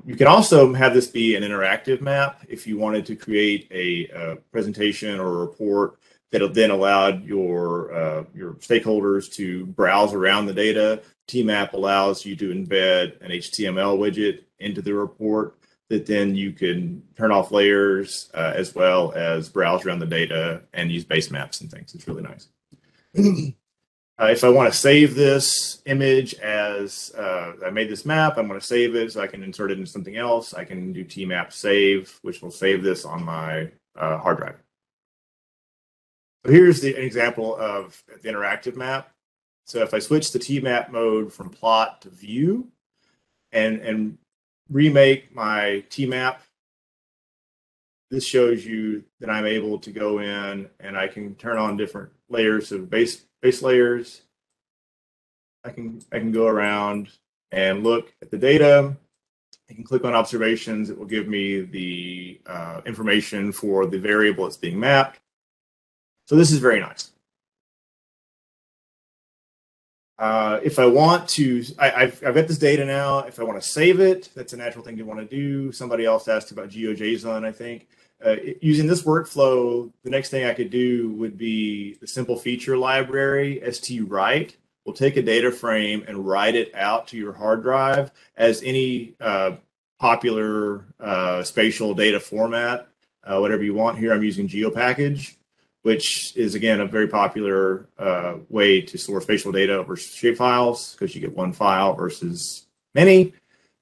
You can also have this be an interactive map if you wanted to create a presentation or a report that then allowed your stakeholders to browse around the data. TMAP allows you to embed an HTML widget into the report that then you can turn off layers as well as browse around the data and use base maps and things. It's really nice. If I want to save this image as I made this map, I'm going to save it so I can insert it into something else. I can do tmap save, which will save this on my hard drive. So here's an example of the interactive map. So if I switch the tmap mode from plot to view and remake my tmap, this shows you that I'm able to go in and I can turn on different layers of base layers. I can go around and look at the data. I can click on observations. It will give me the information for the variable that's being mapped. So this is very nice. If I want to, I've got this data now. If I want to save it, that's a natural thing you want to do. Somebody else asked about GeoJSON, I think. Using this workflow, the next thing I could do would be the simple feature library, stwrite, will take a data frame and write it out to your hard drive as any popular spatial data format, whatever you want. Here I'm using GeoPackage, which is, again, a very popular way to store spatial data over shapefiles because you get one file versus many.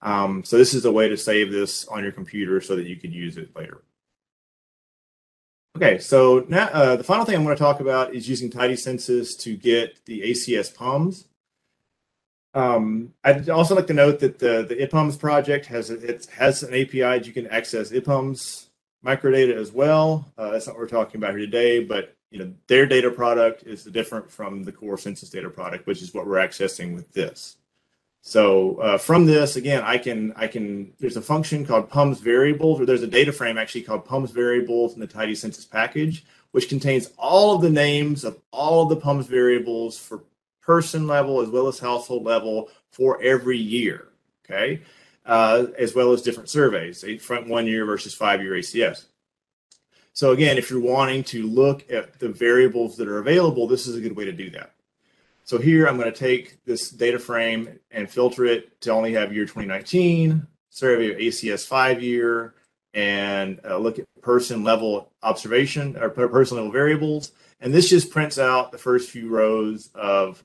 So this is a way to save this on your computer so that you could use it later. Okay, so now the final thing I'm going to talk about is using Tidy Census to get the ACS PUMs. I'd also like to note that the IPUMs project has an API that you can access IPUMs microdata as well. That's not what we're talking about here today, but you know their data product is different from the core census data product, which is what we're accessing with this. So from this, again, there's a function called PUMs variables, or there's a data frame actually called PUMs variables in the Tidy Census package, which contains all of the names of all of the PUMs variables for person level as well as household level for every year, okay? As well as different surveys, front 1 year versus 5-year ACS. So again, if you're wanting to look at the variables that are available, this is a good way to do that. So here I'm going to take this data frame and filter it to only have year 2019, survey of ACS 5-year, and look at person level observation or person level variables. And this just prints out the first few rows of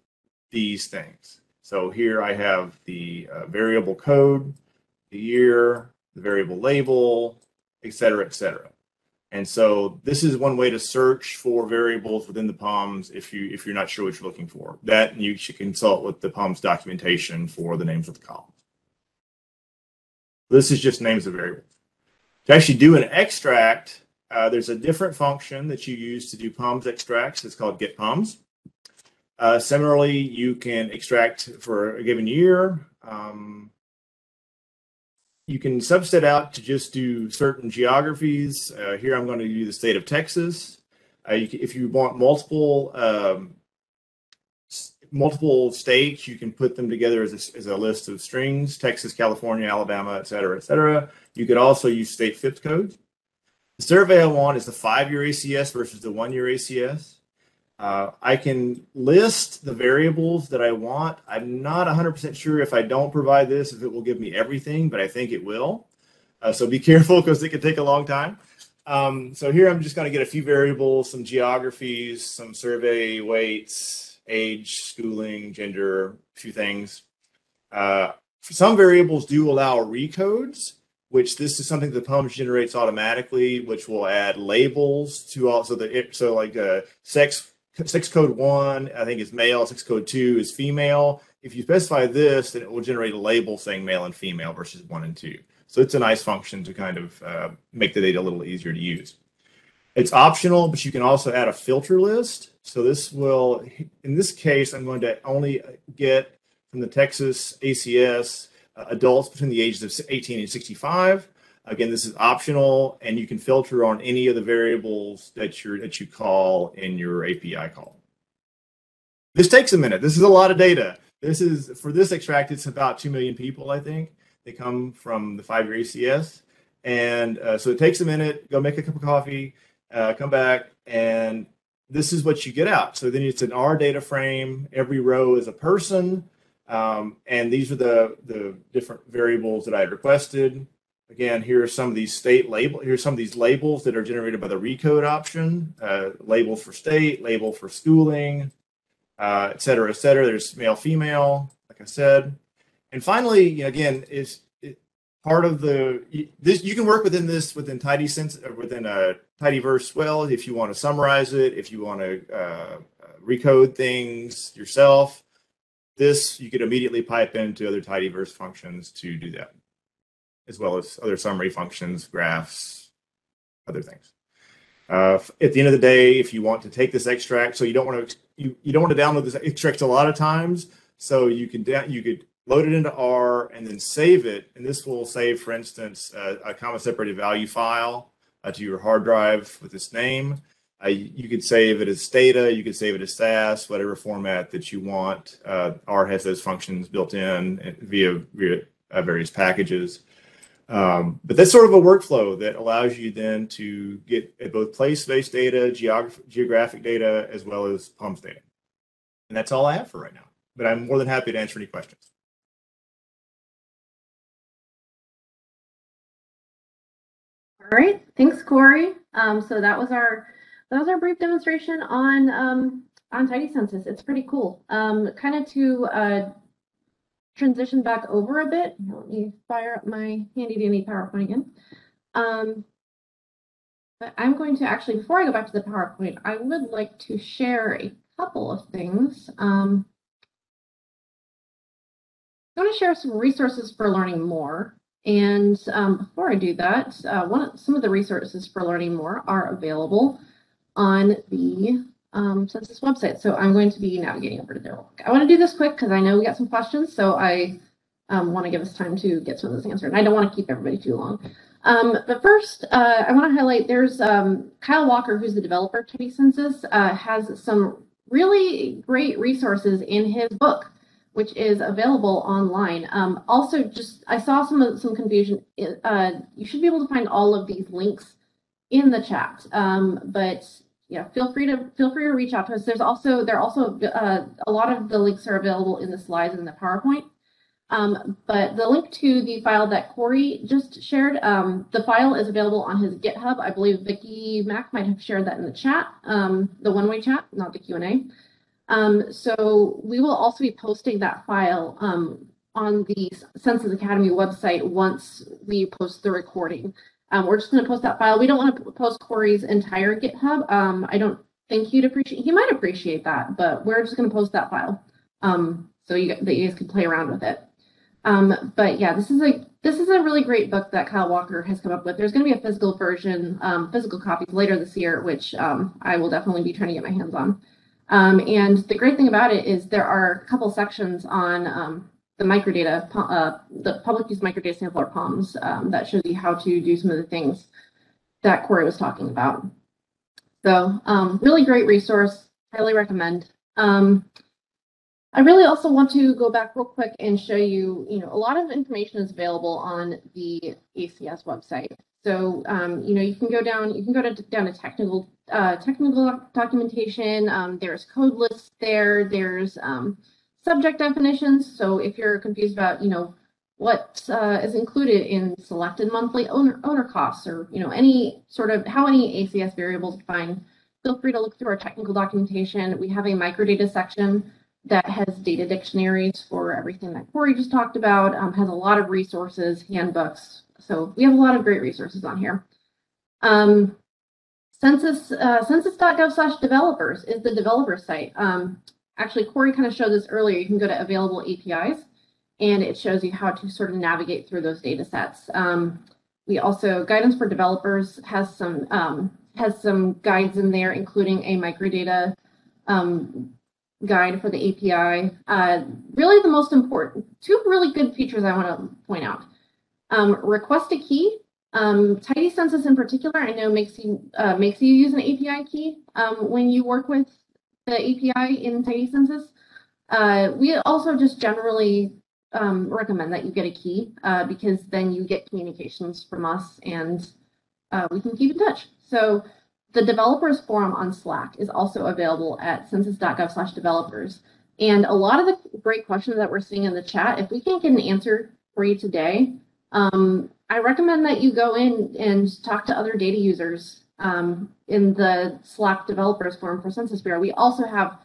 these things. So here I have the variable code, the year, the variable label, et cetera, et cetera. And so this is one way to search for variables within the PUMs if you're not sure what you're looking for. That you should consult with the PUMs documentation for the names of the columns. This is just names of variables. To actually do an extract, there's a different function that you use to do PUMs extracts. It's called get PUMs. Similarly, you can extract for a given year. You can subset out to just do certain geographies. Here I'm going to do the state of Texas. If you want multiple states, you can put them together as a list of strings: Texas, California, Alabama, et cetera, et cetera. You could also use state zip codes. The survey I want is the 5-year ACS versus the 1-year ACS. I can list the variables that I want. I'm not 100% sure if I don't provide this, if it will give me everything, but I think it will. So be careful because it can take a long time. So here I'm just going to get a few variables, some geographies, some survey weights, age, schooling, gender, a few things. Some variables do allow recodes, which this is something the PUMs generates automatically, which will add labels to also like sex code 1, I think is male, sex code 2 is female. If you specify this, then it will generate a label saying male and female versus 1 and 2. So it's a nice function to kind of make the data a little easier to use. It's optional, but you can also add a filter list. So this will, in this case, I'm going to only get from the Texas ACS adults between the ages of 18 and 65. Again, this is optional, and you can filter on any of the variables that you call in your API call. This takes a minute. This is a lot of data. This is, for this extract, it's about 2 million people, I think. They come from the 5-year ACS. And so it takes a minute. Go make a cup of coffee, come back, and this is what you get out. So then it's an R data frame. Every row is a person. And these are the different variables that I had requested. Again, here are some of these here's some of these labels that are generated by the recode option, labels for state, label for schooling, et cetera, et cetera. There's male, female, like I said. And finally, again, part of this, you can work within tidyverse well if you want to summarize it, if you want to recode things yourself. This you could immediately pipe into other tidyverse functions to do that, as well as other summary functions, graphs, other things. At the end of the day, if you want to take this extract, so you don't want to download this extract a lot of times, so you could load it into R and then save it, and this will save, for instance, a comma separated value file to your hard drive with this name. You could save it as data, you could save it as SAS, whatever format that you want. R has those functions built in via various packages. But that's sort of a workflow that allows you then to get both place-based data, geographic data, as well as PUMS data. And that's all I have for right now, but I'm more than happy to answer any questions. All right, thanks, Corey. So that was our brief demonstration on Tidy Census. It's pretty cool. Kind of to transition back over a bit. Let me fire up my handy dandy PowerPoint again. But I'm going to actually, before I go back to the PowerPoint, I would like to share a couple of things. I'm going to share some resources for learning more. And before I do that, some of the resources for learning more are available on the Census website. So I'm going to be navigating over to there. I want to do this quick because I know we got some questions, so I want to give us time to get some of this answered. And I don't want to keep everybody too long. But first, I want to highlight there's Kyle Walker, who's the developer of Tidy Census, has some really great resources in his book, which is available online. Also, I saw some confusion. You should be able to find all of these links in the chat. But yeah, feel free to reach out to us. There are also a lot of the links are available in the slides and the PowerPoint. But the link to the file that Corey just shared, the file is available on his GitHub. I believe Vicki Mack might have shared that in the chat, the one-way chat, not the Q&A. So we will also be posting that file on the Census Academy website once we post the recording. We're just going to post that file. We don't want to post Corey's entire GitHub. I don't think he might appreciate that, but we're just going to post that file so you guys can play around with it. But yeah, this is a really great book that Kyle Walker has come up with. There's going to be a physical version, physical copies later this year, which I will definitely be trying to get my hands on. And the great thing about it is there are a couple sections on the microdata, the public use microdata sampler POMs that shows you how to do some of the things that Corey was talking about. So really great resource, highly recommend. I really also want to go back real quick and show you, a lot of information is available on the ACS website. So, you can go down to technical documentation. There's code lists there. There's subject definitions. So if you're confused about, what is included in selected monthly owner costs, or any sort of how any ACS variables define, feel free to look through our technical documentation. We have a microdata section that has data dictionaries for everything that Corey just talked about. Has a lot of resources, handbooks. So we have a lot of great resources on here. Census.gov/developers is the developer site. Actually, Corey kind of showed this earlier. You can go to available APIs, and it shows you how to sort of navigate through those data sets. We also, Guidance for Developers has some has some guides in there, including a microdata guide for the API. Really the most important, two really good features I want to point out. Request a key. Tidy Census in particular, I know makes you use an API key when you work with the API in Tidy Census. We also just generally recommend that you get a key because then you get communications from us and we can keep in touch. So the developers forum on Slack is also available at census.gov/developers. And a lot of the great questions that we're seeing in the chat, if we can't get an answer for you today, I recommend that you go in and talk to other data users in the Slack developers forum for Census Bureau. We also have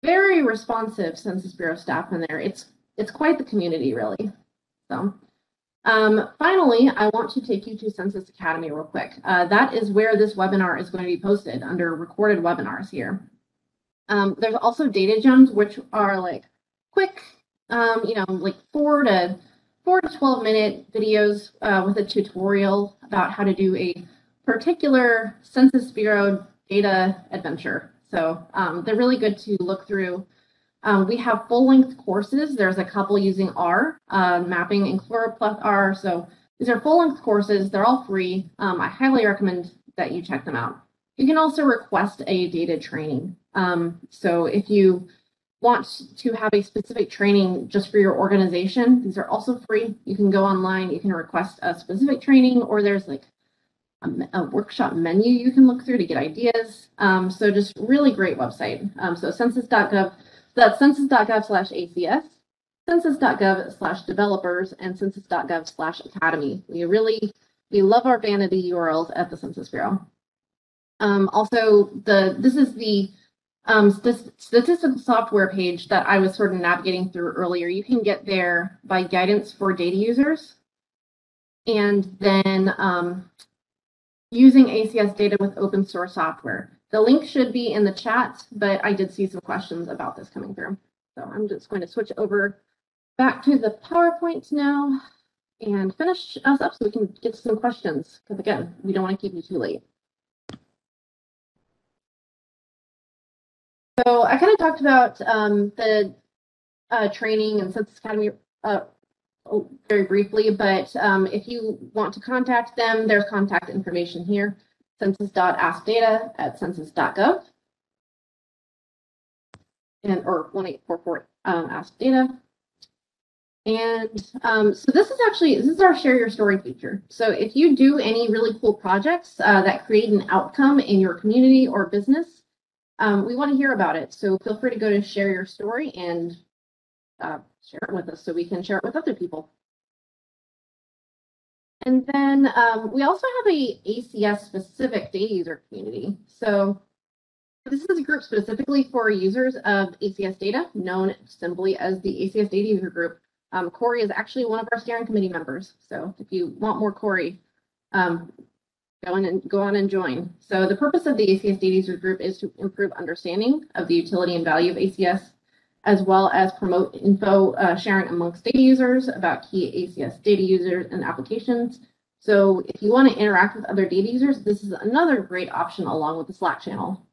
very responsive Census Bureau staff in there. It's quite the community, really. So finally, I want to take you to Census Academy real quick. That is where this webinar is going to be posted under recorded webinars here. There's also data gems, which are like quick, like 4 to 12-minute videos with a tutorial about how to do a particular Census Bureau data adventure. So they're really good to look through. We have full-length courses. There's a couple using R, mapping and Ggplot R. So these are full-length courses. They're all free. I highly recommend that you check them out. You can also request a data training. So if you want to have a specific training just for your organization, these are also free. You can go online, you can request a specific training, or there's like a workshop menu you can look through to get ideas. So just really great website. So census.gov, that's census.gov/ACS, census.gov/developers, and census.gov/academy. We love our vanity URLs at the Census Bureau. Also, this is the statistical software page that I was sort of navigating through earlier. You can get there by guidance for data users, and then using ACS data with open source software. The link should be in the chat, but I did see some questions about this coming through. So I'm just going to switch over back to the PowerPoint now and finish us up so we can get some questions, because again, we don't want to keep you too late. So I kind of talked about the training and Census Academy very briefly, but if you want to contact them, there's contact information here, census.askdata@census.gov, or 1844 ask data. And so this is our share your story feature. So if you do any really cool projects that create an outcome in your community or business, we want to hear about it. So feel free to go to share your story and share it with us so we can share it with other people. And then we also have a ACS specific data user community. So this is a group specifically for users of ACS data, known simply as the ACS data user group. Corey is actually one of our steering committee members. So if you want more Corey, go on and join. So the purpose of the ACS data user group is to improve understanding of the utility and value of ACS, as well as promote info sharing amongst data users about key ACS data users and applications. So if you want to interact with other data users, this is another great option along with the Slack channel.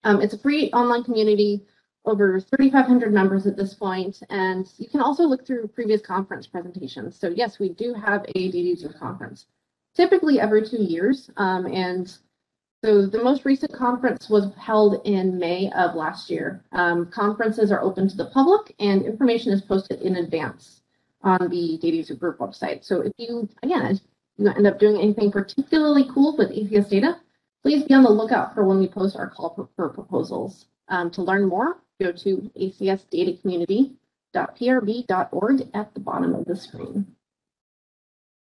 It's a free online community, over 3,500 members at this point, and you can also look through previous conference presentations. So yes, we do have a data user conference, typically every 2 years, and so the most recent conference was held in May of last year. Conferences are open to the public and information is posted in advance on the data user group website. So if you end up doing anything particularly cool with ACS data, please be on the lookout for when we post our call for proposals. To learn more, go to acsdatacommunity.prb.org at the bottom of the screen.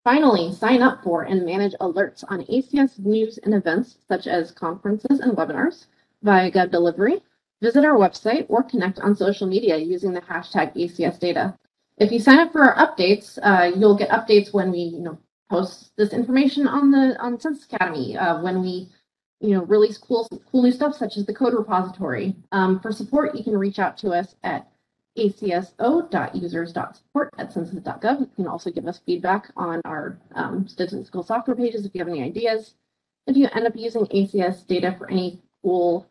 Finally, sign up for and manage alerts on ACS news and events such as conferences and webinars via Gov Delivery. Visit our website or connect on social media using the hashtag ACS data. If you sign up for our updates, you'll get updates when we post this information on Census Academy, when we release cool new stuff such as the code repository. For support, you can reach out to us at acso.users.support@census.gov. You can also give us feedback on our statistical software pages if you have any ideas. if you end up using ACS data for any cool,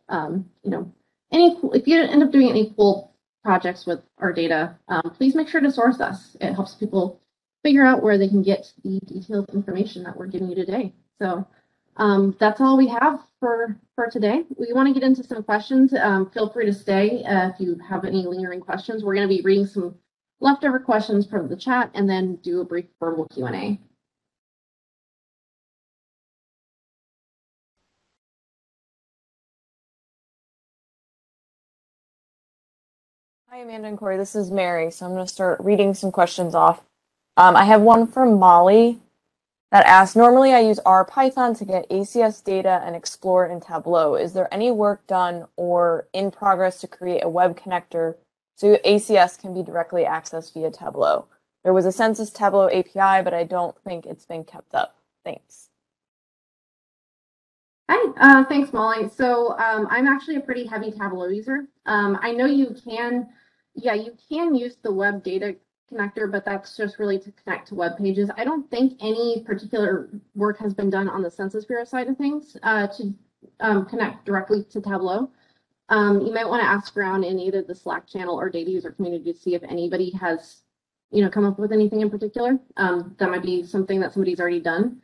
if you end up doing any cool projects with our data, please make sure to source us. It helps people figure out where they can get the detailed information that we're giving you today. So that's all we have for today. We want to get into some questions. Feel free to stay if you have any lingering questions. We're going to be reading some leftover questions from the chat and then do a brief verbal Q&A. Hi, Amanda and Corey. This is Mary. So I'm going to start reading some questions off. I have one from Molly that asks, normally I use R Python to get ACS data and explore in Tableau. Is there any work done or in progress to create a web connector so ACS can be directly accessed via Tableau? There was a Census Tableau API, but I don't think it's been kept up. Thanks. Hi, thanks, Molly. So I'm actually a pretty heavy Tableau user. I know you can use the web data connector, but that's just really to connect to web pages. I don't think any particular work has been done on the Census Bureau side of things to connect directly to Tableau. You might want to ask around in either the Slack channel or data user community to see if anybody has, come up with anything in particular. That might be something that somebody's already done.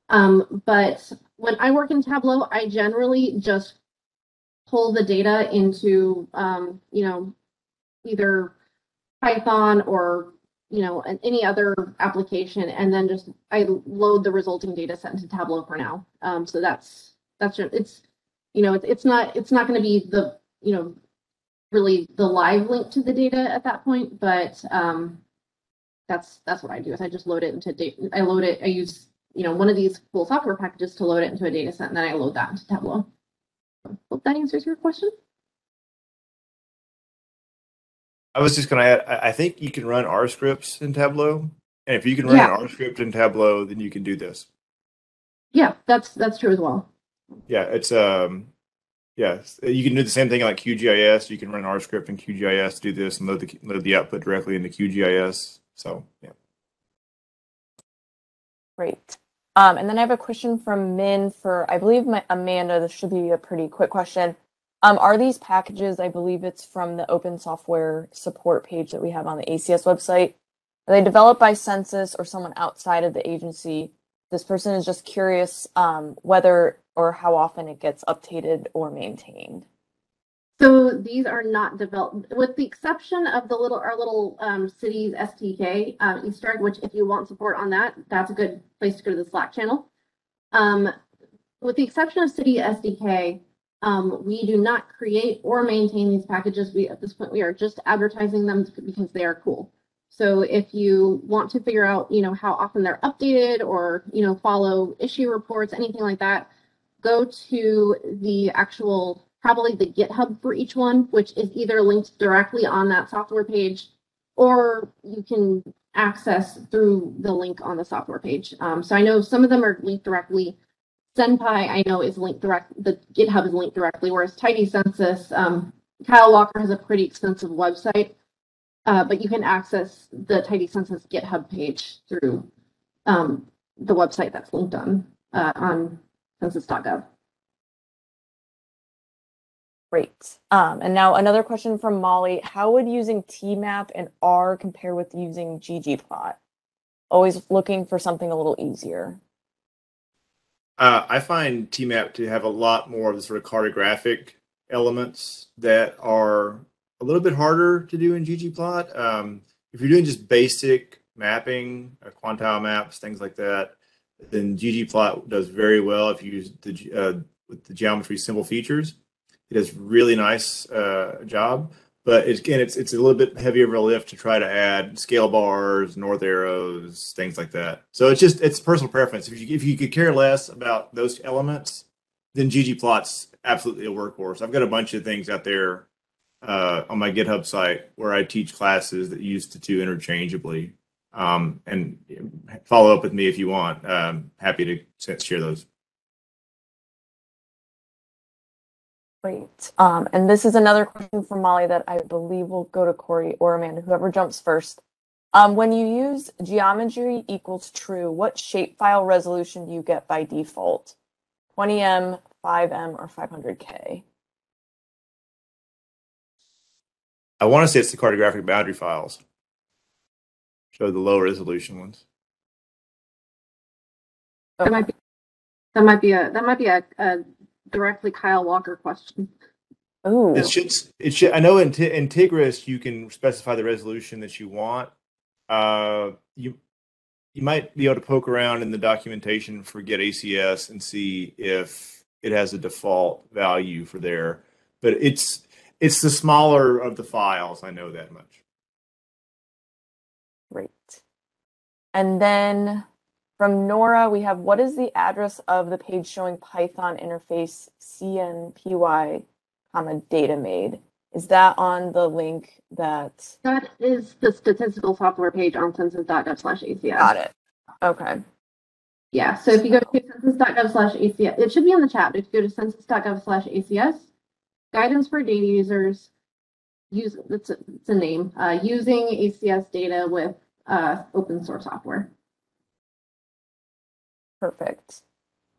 But when I work in Tableau, I generally just pull the data into, either Python or, any other application, and then I load the resulting data set into Tableau for now. So that's it's not going to be the, really the live link to the data at that point, but that's what I do is I just load it into data. I use one of these cool software packages to load it into a data set, and then I load that into Tableau. Hope that answers your question. I was just going to add, I think you can run R scripts in Tableau. And if you can run an R script in Tableau, then you can do this. Yeah, that's true as well. Yeah, it's you can do the same thing like QGIS. You can run R script in QGIS to do this and load the output directly into QGIS. So yeah. Great. And then I have a question from Min for, I believe, Amanda. This should be a pretty quick question. Are these packages, I believe it's from the open software support page that we have on the ACS website, are they developed by Census or someone outside of the agency? This person is just curious whether or how often it gets updated or maintained. So these are not developed, with the exception of our little cities STK Easter egg, which if you want support on that, that's a good place to go to the Slack channel. With the exception of City SDK, we do not create or maintain these packages. At this point, we are just advertising them because they are cool. So if you want to figure out, how often they're updated or, follow issue reports, anything like that, go to the actual, probably the GitHub for each one, which is either linked directly on that software page, or you can access through the link on the software page. So I know some of them are linked directly. Senpai, I know, is linked the GitHub is linked directly, whereas Tidy Census, Kyle Walker has a pretty extensive website, but you can access the Tidy Census GitHub page through the website that's linked on census.gov. Great. And now another question from Molly. How would using TMAP and R compare with using Ggplot? Always looking for something a little easier. I find TMAP to have a lot more of the sort of cartographic elements that are a little bit harder to do in Ggplot. If you're doing just basic mapping, quantile maps, things like that, then Ggplot does very well if you use with the geometry symbol features. It does really nice job, but it's a little bit heavier of a lift to try to add scale bars, north arrows, things like that. So it's personal preference. If you could care less about those elements, then Ggplot's absolutely a workhorse. I've got a bunch of things out there on my GitHub site where I teach classes that use the two interchangeably. And follow up with me if you want. Happy to share those. Great. And this is another question from Molly that I believe will go to Corey or Amanda, whoever jumps first. When you use geometry equals true, what shapefile resolution do you get by default? 20M, 5M, or 500K? I want to say it's the cartographic boundary files. Show the low resolution ones. That might be a directly Kyle Walker question. Oh, It should. I know in Tigris you can specify the resolution that you want. You might be able to poke around in the documentation for Get ACS and see if it has a default value for there. But it's the smaller of the files. I know that much. great. And then from Nora, we have, what is the address of the page showing Python interface CNPY, data made? Is that on the link that? That is the statistical software page on census.gov/ACS. Got it. Okay. Yeah, so if you go to census.gov/ACS, it should be on the chat. If you go to census.gov/ACS, guidance for data users, it's a name, using ACS data with open source software. Perfect.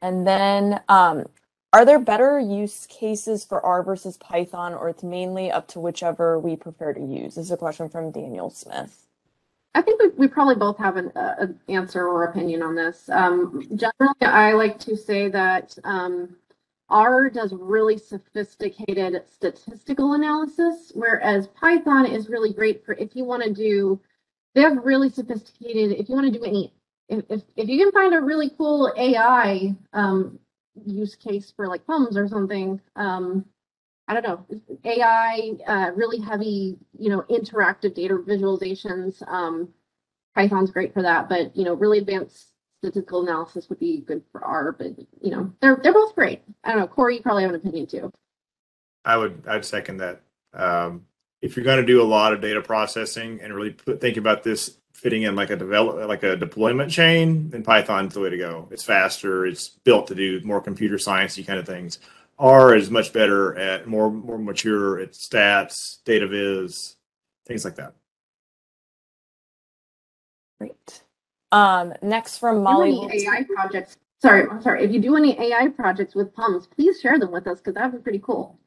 And then, are there better use cases for R versus Python, or it's mainly up to whichever we prefer to use? This is a question from Daniel Smith. I think we probably both have an answer or opinion on this. Generally, I like to say that R does really sophisticated statistical analysis, whereas Python is really great for if you want to do, they have really sophisticated, if you want to do any, if you can find a really cool AI use case for like poems or something, I don't know, AI, really heavy, interactive data visualizations. Python's great for that, but really advanced statistical analysis would be good for R. But they're both great. I don't know, Corey, you probably have an opinion too. I'd second that. If you're going to do a lot of data processing and really think about this fitting in like a deployment chain, then Python's the way to go. It's faster. It's built to do more computer sciencey kind of things. R is much better at more mature at stats, data viz, things like that. Great. Next from Molly. AI projects. Sorry. If you do any AI projects with PUMs, please share them with us because that would be pretty cool.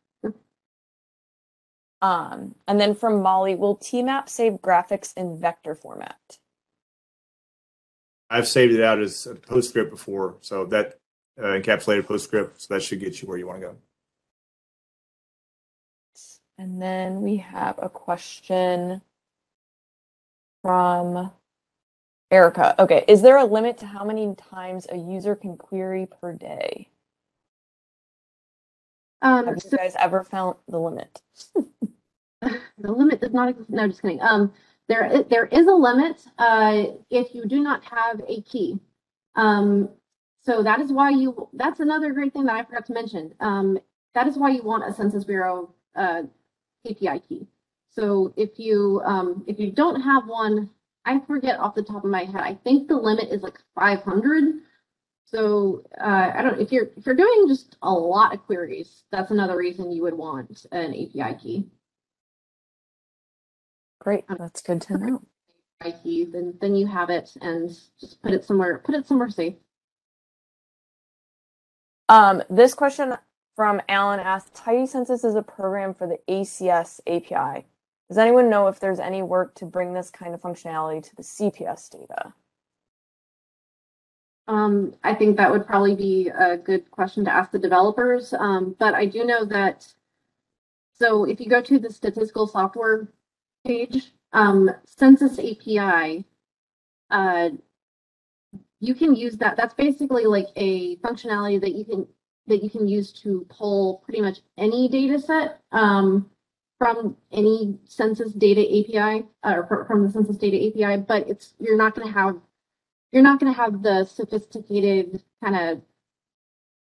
And then from Molly, will TMAP save graphics in vector format? I've saved it out as a PostScript before, so that encapsulated PostScript, so that should get you where you want to go. And then we have a question from Erica. Okay, is there a limit to how many times a user can query per day? Have you guys ever found the limit? The limit does not exist. No, just kidding. There is a limit if you do not have a key. So that is why that's another great thing that I forgot to mention. That is why you want a Census Bureau API key. So if you don't have one, I forget off the top of my head, I think the limit is like 500. So I don't, if you're doing just a lot of queries, that's another reason you would want an API key. Great, that's good to know. API key, then you have it, and just put it somewhere safe. This question from Alan asked, Tidy Census is a program for the ACS API. Does anyone know if there's any work to bring this kind of functionality to the CPS data? I think that would probably be a good question to ask the developers. But I do know that, so if you go to the statistical software page, Census API, you can use that. That's basically like a functionality that you can use to pull pretty much any data set from any census data API or from the census data API, but you're not going to have the sophisticated kind of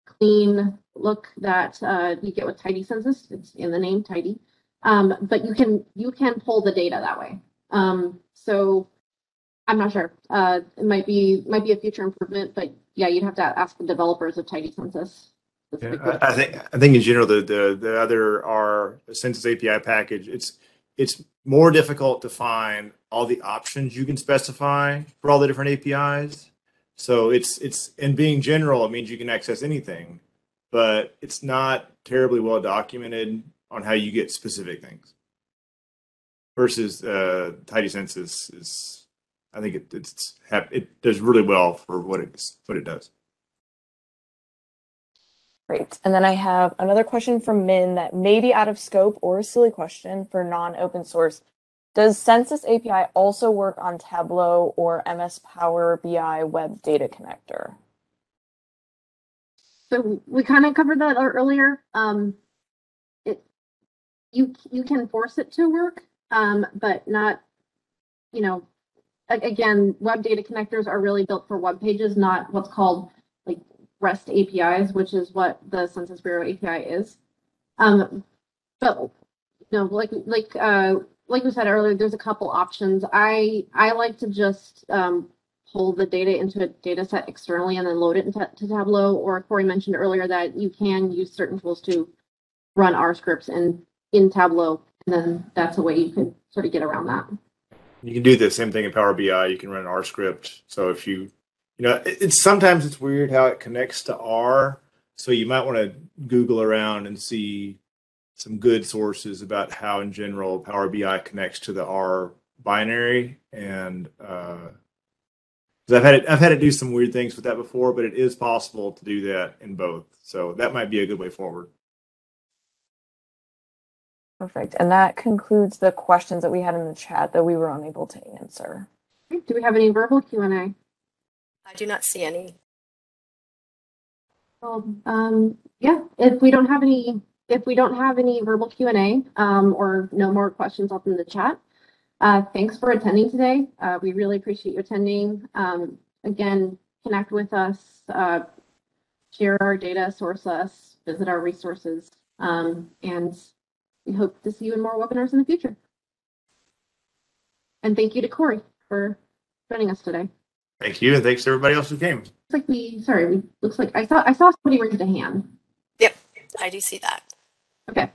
clean look that you get with Tidy Census. It's in the name, Tidy. But you can pull the data that way. So I'm not sure. It might be a future improvement, but yeah, you'd have to ask the developers of Tidy Census. Yeah, I think in general the other R Census API package, it's more difficult to find all the options you can specify for all the different APIs. So it's and being general, it means you can access anything. but it's not terribly well documented on how you get specific things. Versus Tidy Census is, I think it does really well for what it does. Great. And then I have another question from Min that may be out of scope or a silly question for non-open source. Does Census API also work on Tableau or MS Power BI Web Data Connector? So we kind of covered that earlier. You can force it to work, but not, again, web data connectors are really built for web pages, not what's called like REST APIs, which is what the Census Bureau API is. But like we said earlier, there's a couple options. I like to just pull the data into a data set externally and then load it into Tableau. Or Corey mentioned earlier that you can use certain tools to run R scripts in Tableau, and then that's a way you can sort of get around that. You can do the same thing in Power BI. You can run an R script. So if it's sometimes it's weird how it connects to R. So you might want to Google around and see some good sources about how, in general, Power BI connects to the R binary. And because I've had it do some weird things with that before, but it is possible to do that in both. So that might be a good way forward. Perfect. And that concludes the questions that we had in the chat that we were unable to answer. Do we have any verbal Q&A? I do not see any. Well, yeah, if we don't have any verbal Q&A or no more questions up in the chat, thanks for attending today. We really appreciate you attending. Again, connect with us, share our data, source us, visit our resources, and we hope to see you in more webinars in the future. And thank you to Corey for joining us today. Thank you, and thanks to everybody else who came. Looks like I saw somebody raise a hand. Yep, I do see that. Okay.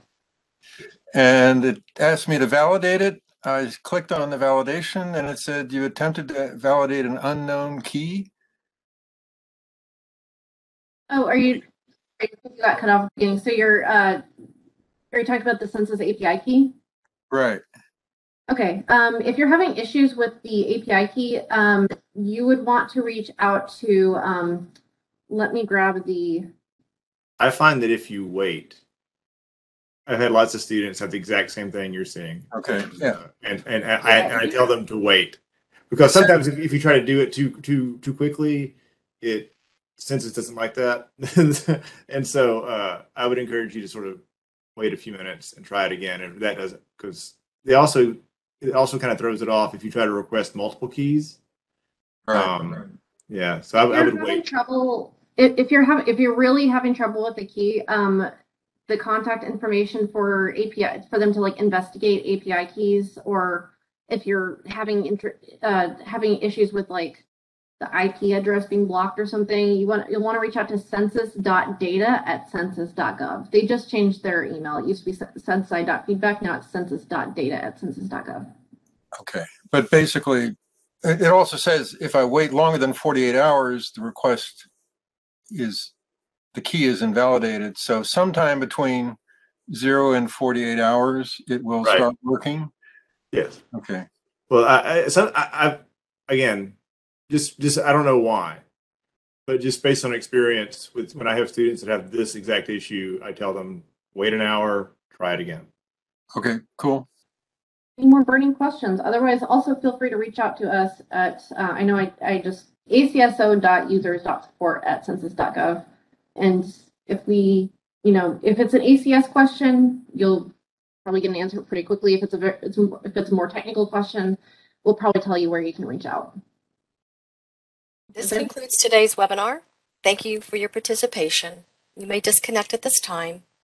And it asked me to validate it. I clicked on the validation and it said you attempted to validate an unknown key. Oh, you got cut off at the beginning. So are you talking about the Census API key? Right. Okay. If you're having issues with the API key, you would want to reach out to, let me grab the. I find that if you wait, I've had lots of students have the exact same thing you're seeing. Okay. Yeah. And I tell them to wait, because sometimes if you try to do it too quickly, Census doesn't like that. And so I would encourage you to sort of wait a few minutes and try it again. If that doesn't, because it also kind of throws it off if you try to request multiple keys. Right. Yeah. So I would wait. If you're really having trouble with the key, the contact information for API for them to like investigate API keys, or if you're having issues with like the IP address being blocked or something, you'll want to reach out to census.data@census.gov. They just changed their email. It used to be censi.feedback. Now it's census.data@census.gov. Okay. But basically, it also says if I wait longer than 48 hours, the key is invalidated. So sometime between 0 and 48 hours, it will start working. Yes. Okay. Well, I again, just I don't know why, but just based on experience with when I have students that have this exact issue, I tell them wait an hour, try it again. Okay. Cool. Any more burning questions? Otherwise, also feel free to reach out to us at I know I just acso.users.support@census.gov. And if if it's an ACS question, you'll probably get an answer pretty quickly. If it's a more technical question, we'll probably tell you where you can reach out. This concludes today's webinar. Thank you for your participation. You may disconnect at this time.